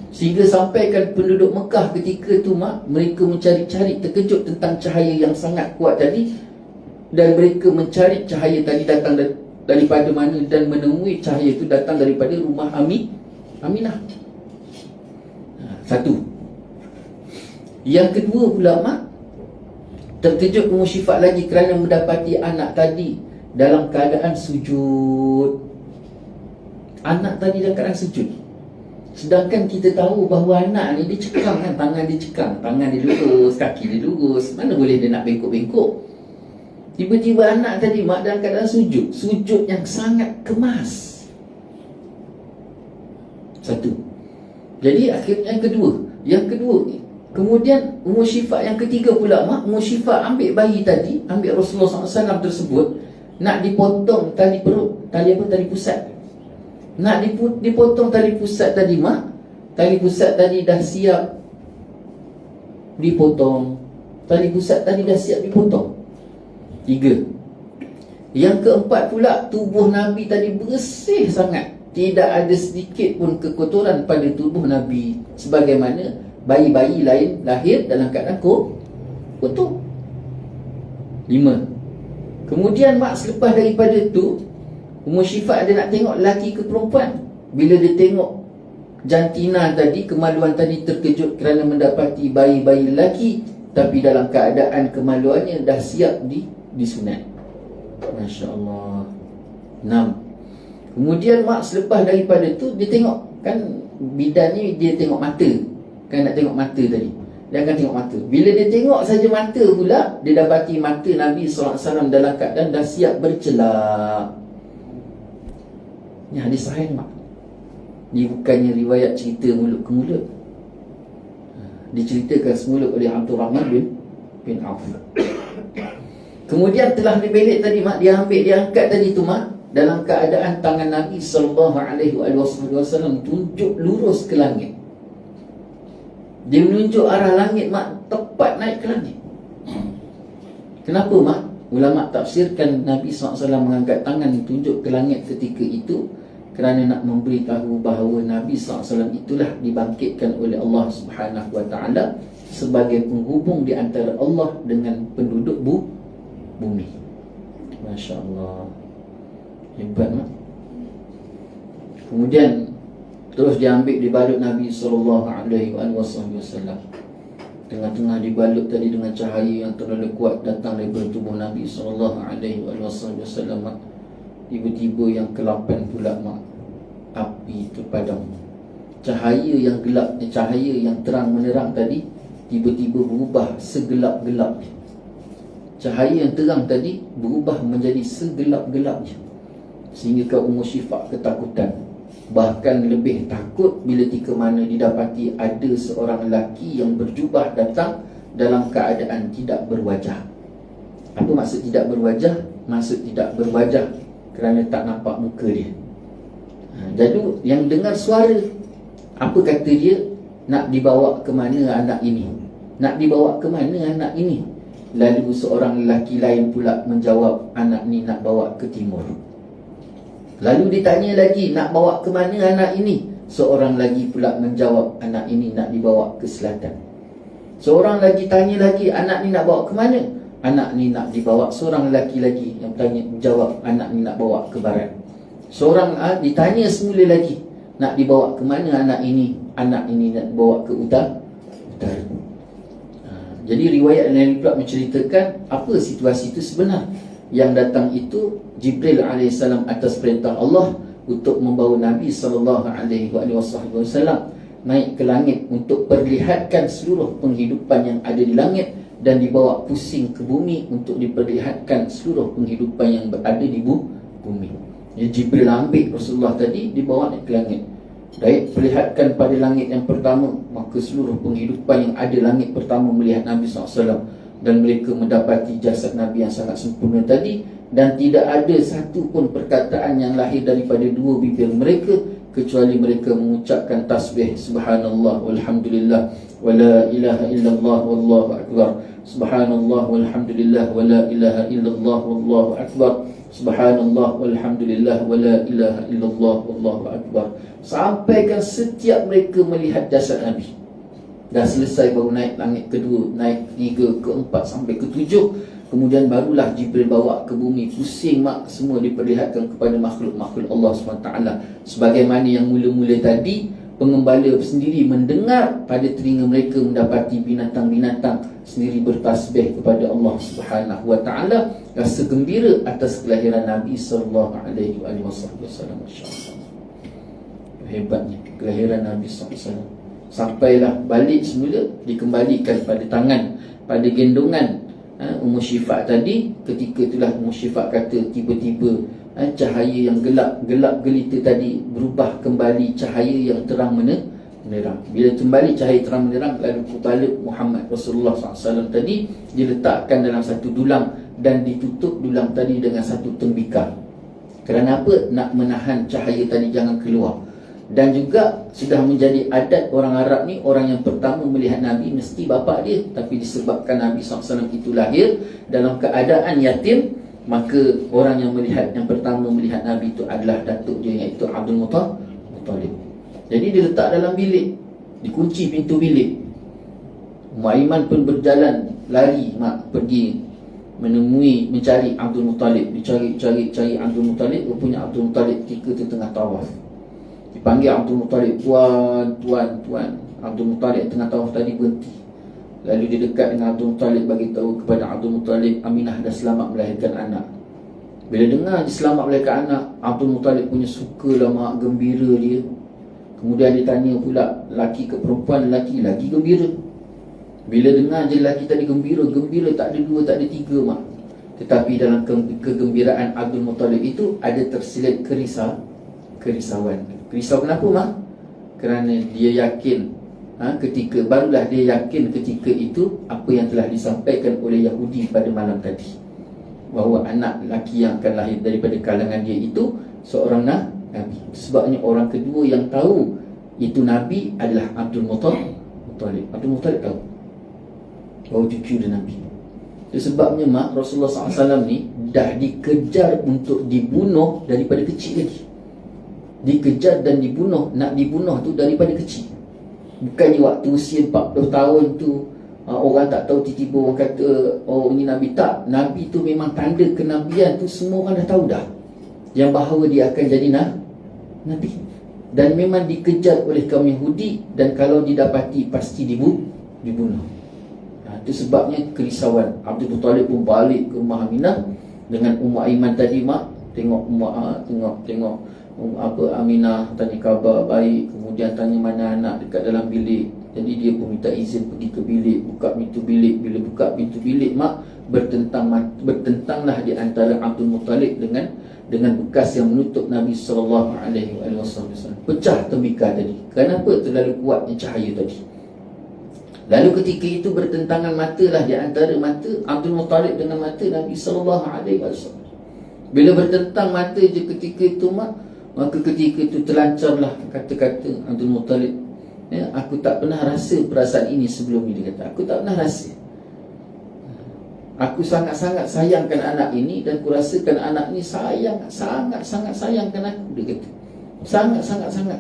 Sehingga sampaikan penduduk Mekah ketika tu mak, mereka mencari-cari, terkejut tentang cahaya yang sangat kuat tadi, dan mereka mencari cahaya tadi datang daripada mana, dan menemui cahaya itu datang daripada rumah Aminah. Satu. Yang kedua pula mak, terkejut Ummu Syifa lagi kerana mendapati anak tadi dalam keadaan sujud. Anak tadi dalam keadaan sujud. Sedangkan kita tahu bahawa anak ni dia cekam kan, tangan dia cekam, tangan dia lurus, kaki dia lurus, mana boleh dia nak bengkok-bengkok. Tiba-tiba anak tadi mak dalam keadaan sujud, sujud yang sangat kemas. Satu. Jadi akhirnya yang kedua ni, kemudian Ummu Syifa yang ketiga pula mak, Ummu Syifa ambil bayi tadi, ambil Rasulullah SAW tersebut, nak dipotong tali perut, tali pusat. Nak dipotong tali pusat tadi mak, tali pusat tadi dah siap dipotong. Tali pusat tadi dah siap dipotong. 3. Yang keempat pula, tubuh Nabi tadi bersih sangat, tidak ada sedikit pun kekotoran pada tubuh Nabi, sebagaimana bayi-bayi lain lahir dalam keadaan kotor. 5. Kemudian mak, selepas daripada tu, Ummu Syifa dia nak tengok lelaki ke perempuan. Bila dia tengok jantina tadi, kemaluan tadi, terkejut kerana mendapati bayi-bayi lelaki, tapi dalam keadaan kemaluannya dah siap disunat. Masya Allah. 6. Kemudian mak, selepas daripada tu, dia tengok, kan bidan ni dia tengok mata, kan nak tengok mata tadi, dia akan tengok mata. Bila dia tengok saja mata pula, dia dapati mata Nabi SAW dalam keadaan dah siap bercelak. Ni hadis sahih mak. Ni bukannya riwayat cerita mulut ke mulut. Diceritakan semula oleh Abdul Rahman bin Auf. Kemudian telah dibelik tadi mak, dia angkat tadi tu mak, dalam keadaan tangan Nabi SAW tunjuk lurus ke langit. Dia menunjuk arah langit mak, tepat naik ke langit. Kenapa mak? Ulama tafsirkan Nabi SAW mengangkat tangan tunjuk ke langit ketika itu kerana nak memberitahu bahawa Nabi SAW itulah dibangkitkan oleh Allah Subhanahu Wa Taala sebagai penghubung di antara Allah dengan penduduk bumi. Masya Allah. Hebat mak. Kemudian terus diambil, dibalut Nabi SAW. Tengah-tengah dibalut tadi dengan cahaya yang terlalu kuat datang daripada tubuh Nabi SAW. Tiba-tiba yang ke-8 pula mak, api terpadam. Cahaya yang gelap, cahaya yang terang menerang tadi tiba-tiba berubah segelap-gelapnya. Cahaya yang terang tadi berubah menjadi segelap-gelapnya, sehingga kaum Syifa ketakutan. Bahkan lebih takut bila tika mana didapati ada seorang lelaki yang berjubah datang dalam keadaan tidak berwajah. Apa maksud tidak berwajah? Maksud tidak berwajah kerana tak nampak muka dia. Jadi yang dengar suara, apa kata dia? Nak dibawa ke mana anak ini? Nak dibawa ke mana anak ini? Lalu seorang lelaki lain pula menjawab, anak ni nak bawa ke timur. Lalu ditanya lagi, nak bawa ke mana anak ini? Seorang lagi pula menjawab, anak ini nak dibawa ke selatan. Seorang lagi tanya lagi, anak ni nak bawa ke mana? Anak ni nak dibawa. Seorang lelaki lagi yang tanya, jawab, anak ni nak bawa ke barat. Seorang ditanya semula lagi, nak dibawa ke mana anak ini? Anak ini nak dibawa ke utara. Jadi riwayat lain pula menceritakan apa situasi itu sebenar. Yang datang itu Jibril AS atas perintah Allah untuk membawa Nabi SAW naik ke langit untuk perlihatkan seluruh penghidupan yang ada di langit, dan dibawa pusing ke bumi untuk diperlihatkan seluruh penghidupan yang berada di bumi. Ya, Jibril ambil Rasulullah tadi, dibawa naik ke langit. Baik, perlihatkan pada langit yang pertama, maka seluruh penghidupan yang ada langit pertama melihat Nabi SAW, dan mereka mendapati jasad Nabi yang sangat sempurna tadi, dan tidak ada satu pun perkataan yang lahir daripada dua bibir mereka kecuali mereka mengucapkan tasbih subhanallah walhamdulillah wala ilaha illallah wallahu akbar, subhanallah walhamdulillah wala ilaha illallah wallahu akbar, subhanallah walhamdulillah wala ilaha illallah wallahu akbar, sampaikan setiap mereka melihat jasad Nabi. Dah selesai baru naik langit kedua, naik ketiga, keempat sampai ketujuh. Kemudian barulah Jibril bawa ke bumi. Pusing mak, semua diperlihatkan kepada makhluk-makhluk Allah SWT. Sebagaimana yang mula-mula tadi, pengembala sendiri mendengar pada telinga mereka, mendapati binatang-binatang sendiri bertasbih kepada Allah SWT. Rasa gembira atas kelahiran Nabi SAW. Hebatnya kelahiran Nabi SAW. Sampailah balik semula, dikembalikan pada tangan, pada gendongan Ummu Syifa tadi. Ketika itulah Ummu Syifa kata, tiba-tiba cahaya yang gelap gelita tadi berubah kembali cahaya yang terang menerang. Bila kembali cahaya terang menerang, lalu kepala Muhammad Rasulullah SAW tadi diletakkan dalam satu dulang, dan ditutup dulang tadi dengan satu tembikar. Kerana apa? Nak menahan cahaya tadi jangan keluar. Dan juga sudah menjadi adat orang Arab ni, orang yang pertama melihat Nabi mesti bapa dia. Tapi disebabkan Nabi SAW itu lahir dalam keadaan yatim, maka orang yang pertama melihat Nabi itu adalah datuk dia, iaitu Abdul Muttalib. Jadi dia letak dalam bilik, dikunci pintu bilik. Aiman pun berjalan, lari pergi mencari Abdul Muttalib. Dicari Abdul Muttalib. Rupanya Abdul Muttalib ketika itu tengah tawaf. Dipanggil Abdul Muttalib, tuan. Abdul Muttalib tengah tawaf tadi berhenti. Lalu dia dekat dengan Abdul Muttalib, bagi tahu kepada Abdul Muttalib, Aminah dah selamat melahirkan anak. Bila dengar dia selamat melahirkan anak, Abdul Muttalib punya sukalah mak, gembira dia. Kemudian dia tanya pula, laki ke perempuan? Laki gembira. Bila dengar je laki tadi gembira, tak ada dua, tak ada tiga mak. Tetapi dalam kegembiraan Abdul Muttalib itu ada tersilit kerisauan. Risau kenapa mak? Kerana dia yakin barulah dia yakin ketika itu apa yang telah disampaikan oleh Yahudi pada malam tadi, bahawa anak lelaki yang akan lahir daripada kalangan dia itu seorang Nabi. Sebabnya orang kedua yang tahu itu Nabi adalah Abdul Muttalib. Abdul Muttalib tahu bahawa cucu dia Nabi. Sebabnya mak, Rasulullah SAW ni dah dikejar untuk dibunuh daripada kecil lagi. Dikejar dan dibunuh, nak dibunuh tu daripada kecil. Bukannya waktu usia 40 tahun tu orang tak tahu, tiba-tiba orang kata oh ini Nabi. Tak, Nabi tu memang tanda kenabian tu semua orang dah tahu dah. yang bahawa dia akan jadi Nabi, dan memang dikejar oleh kaum Yahudi, dan kalau didapati pasti dibunuh. Itu sebabnya kerisauan. Abdul Muttalib pun balik ke rumah Aminah dengan Ummu Aiman tadi. Mak tengok tengok Aminah, tanya khabar baik, kemudian tanya mana anak dekat dalam bilik. Jadi dia pun minta izin pergi ke bilik, buka pintu bilik. Bila buka pintu bilik, mak bertentanglah di antara Abdul Muttalib dengan bekas yang menutup Nabi SAW. Pecah tembikar tadi. Kenapa? Terlalu kuatnya cahaya tadi. Lalu ketika itu bertentangan matalah di antara mata Abdul Muttalib dengan mata Nabi SAW. Bila bertentang mata je ketika itu, maka ketika itu terlancarlah kata-kata Abdul Muttalib. Aku tak pernah rasa perasaan ini sebelum ni, dia kata. Aku tak pernah rasa. Aku sangat-sangat sayangkan anak ini, dan aku rasakan anak ini sangat-sangat sayangkan aku, dia kata. Sangat-sangat.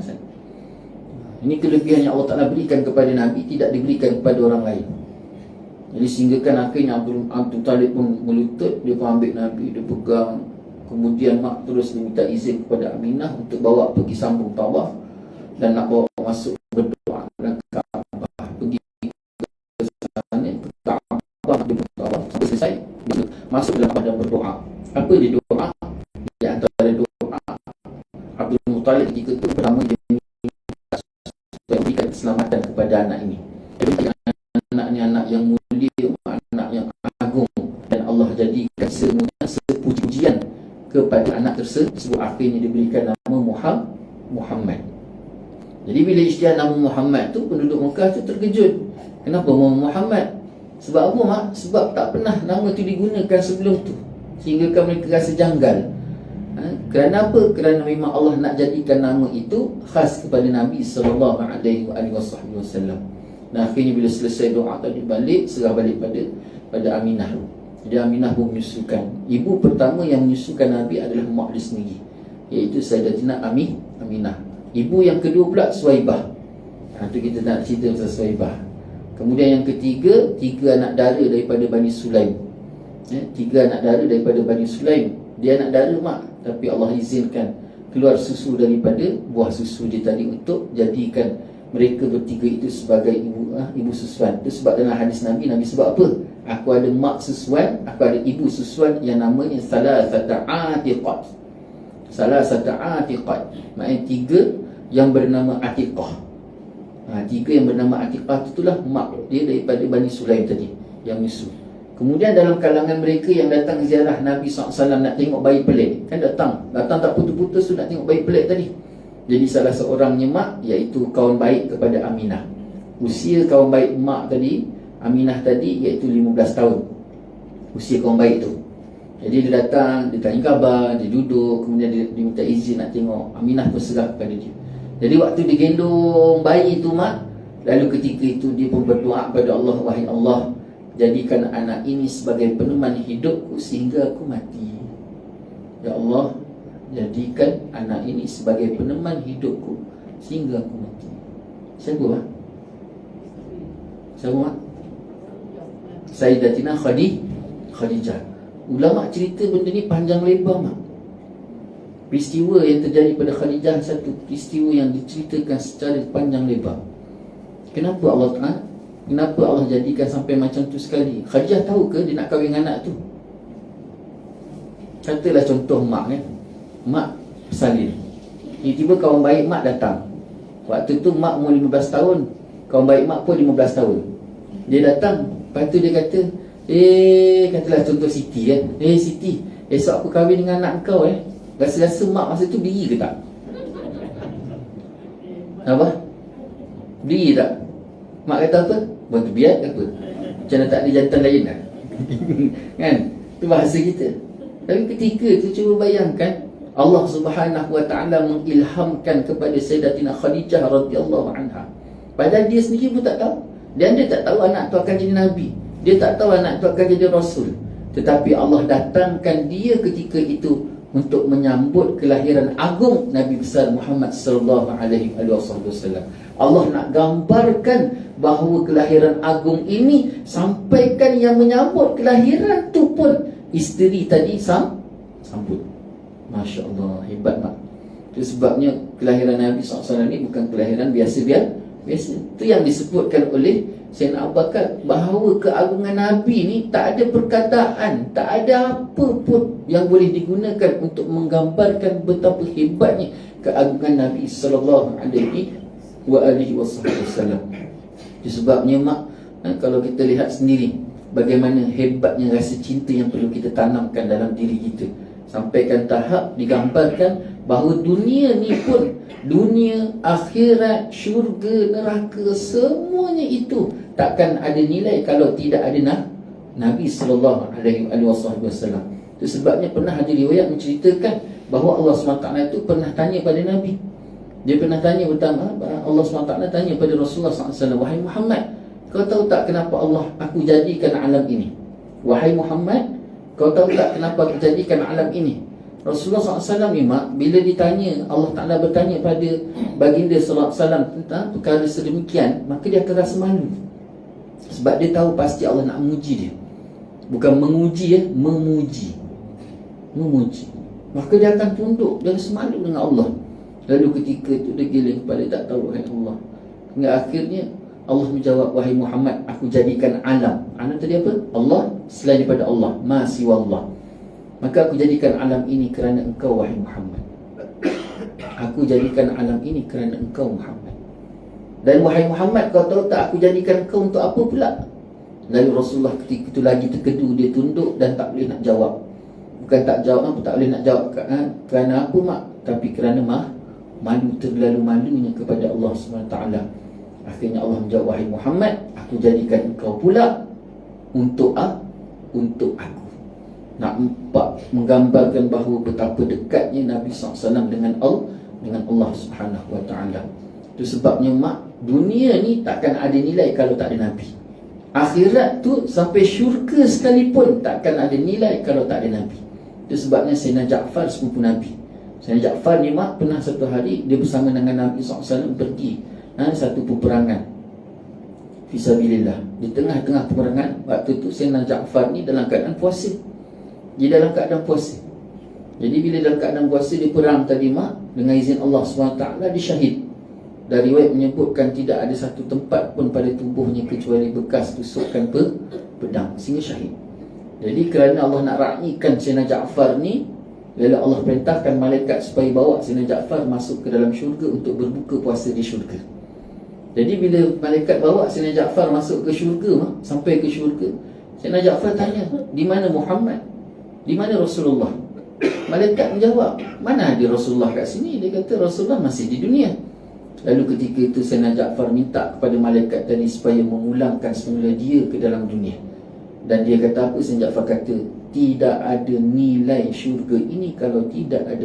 Ini kelebihan yang Allah Ta'ala berikan kepada Nabi, tidak diberikan kepada orang lain. Jadi sehinggakan akhirnya Abdul Talib pun melutut, dia pun ambil Nabi, dia pegang. Kemudian mak terus minta izin kepada Aminah untuk bawa pergi sambung tawaf, dan nak bawa masuk berdoa dan Kaabah. Pergi ke sana, ke Kaabah, dia berdoa. Sampai selesai, masuk dalam badan berdoa. Apa dia doa? Di antara doa Abdul Muttalib ketika itu, pertama dia berikan keselamatan kepada anak ini. Anak ni anak yang mulia, anak yang agung, dan Allah jadikan semuanya sepuji-pujian kepada anak tersebut. Akhirnya diberikan nama Muhammad. Jadi bila isytihar nama Muhammad tu, penduduk Mekah tu terkejut. Kenapa Muhammad? Sebab apa, mak? Sebab tak pernah nama tu digunakan sebelum tu, sehingga mereka rasa janggal. Kerana apa? Kerana memang Allah nak jadikan nama itu khas kepada Nabi SAW. Dan akhirnya bila selesai doa tadi, balik, serah balik pada Aminah. Jadi Aminah pun menyusukan. Ibu pertama yang menyusukan Nabi adalah mak dia sendiri, iaitu Sayyidatina Aminah. Ibu yang kedua pula Suwaibah. Itu kita nak cerita pasal Suwaibah. Kemudian yang ketiga, 3 anak dara daripada Bani Sulaim. 3 anak dara daripada Bani Sulaim. Dia anak dara, mak, tapi Allah izinkan keluar susu daripada buah susu dia tadi untuk jadikan mereka bertiga itu sebagai ibu susuan. Itu sebab dalam hadis Nabi sebab apa? Aku ada mak susuan, aku ada ibu susuan yang namanya salasata atiqat. Maknanya 3 yang bernama Atiqah. 3 yang bernama Atiqah itulah mak dia daripada Bani Sulaim tadi yang menyusu. Kemudian dalam kalangan mereka yang datang ziarah Nabi SAW nak tengok bayi pelik, kan datang tak putus-putus tu nak tengok bayi pelik tadi. Jadi salah seorangnya mak, iaitu kawan baik kepada Aminah. Usia kawan baik mak tadi, Aminah tadi, iaitu 15 tahun usia kawan baik tu. Jadi dia datang, dia tanya khabar, dia duduk, kemudian dia minta izin nak tengok. Aminah pun serah kepada dia. Jadi waktu dia gendong bayi tu, mak, lalu ketika itu dia pun berdoa kepada Allah, wahai Allah, jadikan anak ini sebagai peneman hidupku sehingga aku mati. Ya Allah, jadikan anak ini sebagai peneman hidupku sehingga aku mati. Siapa, mak? Siapa, mak? Sayyidatina Khadijah. Ulama cerita benda ni panjang lebar, mak. Peristiwa yang terjadi pada Khadijah satu peristiwa yang diceritakan secara panjang lebar. Kenapa Allah jadikan sampai macam tu sekali? Khadijah tahu ke dia nak kahwin anak tu? Katalah contoh mak, mak bersalin. Tiba-tiba kawan baik mak datang. Waktu tu mak umur 15 tahun, kawan baik mak pun 15 tahun. Dia datang, lepas tu dia kata, katalah contoh Siti, Siti, esok aku kahwin dengan anak kau. Rasa-rasa mak masa tu beri ke tak? Apa? Beri tak? Mak kata apa? Buat biar ke apa? Macam mana tak ada jantan lain lah. Kan? Itu bahasa kita. Tapi ketika tu cuba bayangkan, Allah Subhanahu Wa Taala mengilhamkan kepada Sayyidatina Khadijah radhiyallahu anha. Padahal dia sendiri pun tak tahu. Dan dia tak tahu anak tu akan jadi Nabi. Dia tak tahu anak tu akan jadi Rasul. Tetapi Allah datangkan dia ketika itu untuk menyambut kelahiran agung Nabi besar Muhammad sallallahu alaihi wasallam. Allah nak gambarkan bahawa kelahiran agung ini, sampaikan yang menyambut kelahiran tu pun isteri tadi sambut. Masya Allah, hebat mak. Itu sebabnya kelahiran Nabi SAW ni bukan kelahiran biasa-biasa. Itu yang disebutkan oleh Sayyidina Abu Bakar, bahawa keagungan Nabi ni tak ada perkataan, tak ada apa pun yang boleh digunakan untuk menggambarkan betapa hebatnya keagungan Nabi sallallahu alaihi wasallam. Itu sebabnya mak, kalau kita lihat sendiri bagaimana hebatnya rasa cinta yang perlu kita tanamkan dalam diri kita, sampaikan tahap digambarkan bahawa dunia ni pun, dunia, akhirat, syurga, neraka, semuanya itu takkan ada nilai kalau tidak ada Nabi sallallahu alaihi wasallam. Itu sebabnya pernah ada riwayat menceritakan bahawa Allah SWT itu pernah tanya pada Nabi. Dia pernah tanya pertama, Allah SWT tanya pada Rasulullah SAW, wahai Muhammad, kau tahu tak kenapa Allah aku jadikan alam ini? Wahai Muhammad, kau tahu tak kenapa aku jadikan alam ini? Rasulullah SAW ni mak, bila ditanya, Allah Ta'ala bertanya pada baginda SAW tentang perkara sedemikian, maka dia akan rasa malu. Sebab dia tahu pasti Allah nak menguji dia. Bukan menguji, memuji. Memuji. Maka dia akan tunduk, dia rasa malu dengan Allah. Lalu ketika itu dia giling kepada tak tahu, wahai Allah. Hingga akhirnya Allah menjawab, wahai Muhammad, aku jadikan alam. Alam tadi apa? Allah, selain daripada Allah, ma siwa Allah. Maka aku jadikan alam ini kerana engkau, wahai Muhammad. Aku jadikan alam ini kerana engkau, Muhammad. Dan wahai Muhammad, kau tahu tak aku jadikan engkau untuk apa pula? Lalu Rasulullah ketika itu lagi terkedu, dia tunduk dan tak boleh nak jawab. Bukan tak jawab, tak boleh nak jawab kerana apa mak? Tapi kerana malu, terlalu malunya kepada Allah SWT. Akhirnya Allah menjawab, wahai Muhammad, aku jadikan engkau pula untuk aku. Nak menggambarkan bahawa betapa dekatnya Nabi SAW dengan Allah Subhanahu Wa Taala. Itu sebabnya mak, dunia ni takkan ada nilai kalau tak ada Nabi. Akhirat tu sampai syurga sekalipun takkan ada nilai kalau tak ada Nabi. Itu sebabnya Sayyidina Ja'far, sepupu Nabi, Sayyidina Ja'far ni mak, pernah satu hari dia bersama dengan Nabi SAW pergi satu peperangan fisabilillah. Di tengah-tengah peperangan, waktu tu Sayyidina Ja'far ni dalam keadaan puasa. Dia dalam keadaan puasa. Jadi bila dalam keadaan puasa, dia perang tadi mak, dengan izin Allah SWT, dia syahid. Dari riwayat menyebutkan tidak ada satu tempat pun pada tubuhnya kecuali bekas tusukan pedang, sehingga syahid. Jadi kerana Allah nak raihkan Sayyidina Ja'far ni, lalu Allah perintahkan malaikat supaya bawa Sayyidina Ja'far masuk ke dalam syurga untuk berbuka puasa di syurga. Jadi bila malaikat bawa Sayyidina Ja'far masuk ke syurga mak, sampai ke syurga, Sayyidina Ja'far tanya, di mana Muhammad? Di mana Rasulullah? Malaikat menjawab, mana ada Rasulullah kat sini? Dia kata Rasulullah masih di dunia. Lalu ketika itu Sayyidina Ja'far minta kepada malaikat tadi supaya memulangkan semula dia ke dalam dunia. Dan dia kata apa? Sayyidina Ja'far kata, tidak ada nilai syurga ini kalau tidak ada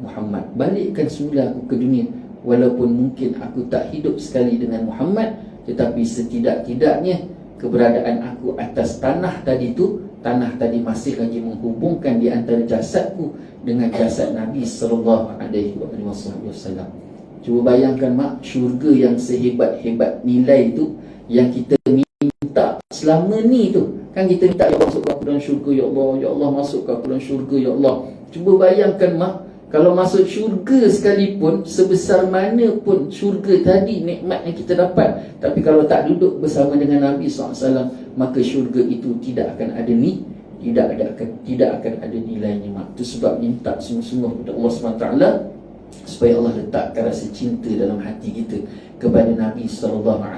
Muhammad. Balikkan semula aku ke dunia. Walaupun mungkin aku tak hidup sekali dengan Muhammad, tetapi setidak-tidaknya keberadaan aku atas tanah tadi masih lagi menghubungkan di antara jasadku dengan jasad Nabi sallallahu alaihi wasallam. Cuba bayangkan mak, syurga yang sehebat-hebat nilai itu yang kita minta selama ni tu. Kan kita minta, ya Allah masuk aku dalam syurga, ya Allah, ya Allah masuk aku dalam syurga, ya Allah. Cuba bayangkan mak, kalau masuk syurga sekalipun, sebesar mana pun syurga tadi nikmat yang kita dapat, tapi kalau tak duduk bersama dengan Nabi SAW, maka syurga itu tidak akan ada tidak akan ada nilainya mak. Itu sebab minta sungguh-sungguh kepada Allah SWT supaya Allah letakkan rasa cinta dalam hati kita kepada Nabi SAW.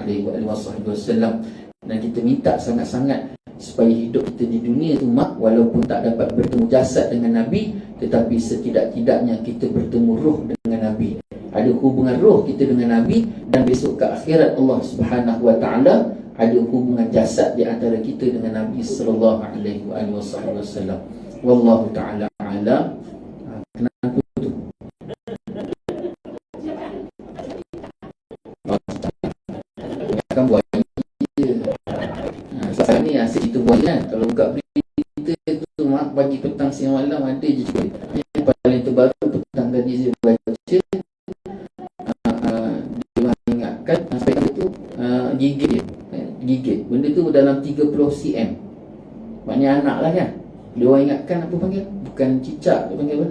Dan kita minta sangat-sangat supaya hidup kita di dunia tu mak, walaupun tak dapat bertemu jasad dengan Nabi, tetapi setidak-tidaknya kita bertemu roh dengan Nabi. Ada hubungan roh kita dengan Nabi, dan besok ke akhirat Allah Subhanahu Wa Taala ada hubungan jasad di antara kita dengan Nabi sallallahu alaihi wasallam. Wallahu taala a'lam. Kenapa tu? Akan buat sekarang ni asyik kita buat kan. Kalau buka berita tu mak, pagi petang siang malam ada je cerita. Yang paling terbaru petang tadi saya baca, dia mengingatkan aspek itu gigit. Benda tu dalam 30 cm. Maknanya anak lah kan. Dia orang ingatkan apa panggil? Bukan cicak, dia panggil apa?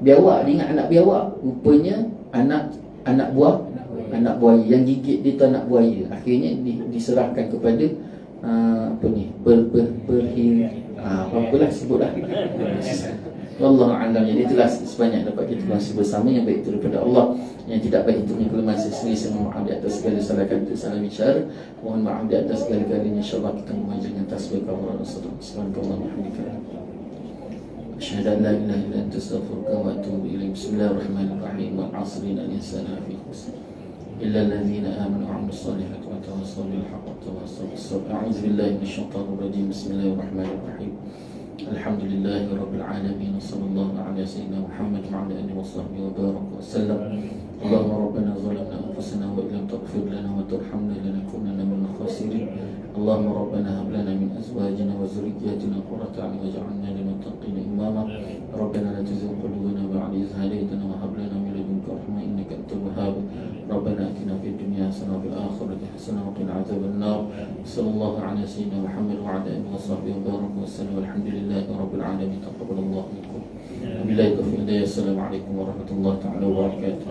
Biawak. Dia ingat anak biawak. Rupanya anak buaya. Yang gigit dia tu anak buaya. Akhirnya diserahkan kepada apalah sebutlah. Wallahu a'lam. Jadi itulah sebanyak dapat kita kongsi bersama. Yang baik itu daripada Allah, yang tidak baik itu kelemahan saya sendiri. Saya mohon maaf di atas segala salah kata, salah bicara. Mohon maaf di atas segala-galanya. InsyaAllah kita mengajar dengan tasbih kafarat as-salat. Subhanallah walhamdulillah. Asyhadu an la ilaha illa anta astaghfiruka wa atubu ilaik. Bismillahirrahmanirrahim. Wal 'asri innal insana lafi khusr illa alladhina amanu wa 'amilus solihati wa tawassaw bil haqqi wa tawassaw bis sabr. A'udzu billahi minasyaitonir rajim. Bismillahirrahmanirrahim. Alhamdulillahi rabbil alamin. Sallallahu ala sayyidina Muhammad wa ala alihi wa sahbihi wa baraka wa sallam. Allahumma rabbana zalamna anfusana wa illam taghfir lana wa tarhamna lanakunanna minal khasirin. Allahumma rabbana hab lana min azwajina wa dhurriyyatina qurrata a'yun waj'alna lil muttaqina imama. Rabbana la tuzigh qulubana ba'da idh hadaytana wa hab lana min ladunka rahmah innaka antal wahhab. Rabbana atina fid dunya hasanah wa fil akhirati hasanah wa qina adzaban nar. Sallallahu ala sayyidina Muhammad wa ala alihi wa sahbihi wa baraka wa sallam. Alhamdulillahi rabbil alamin. Taqabbalallahu minkum. Wabillahi taufiq. Assalamualaikum warahmatullahi taala wabarakatuh.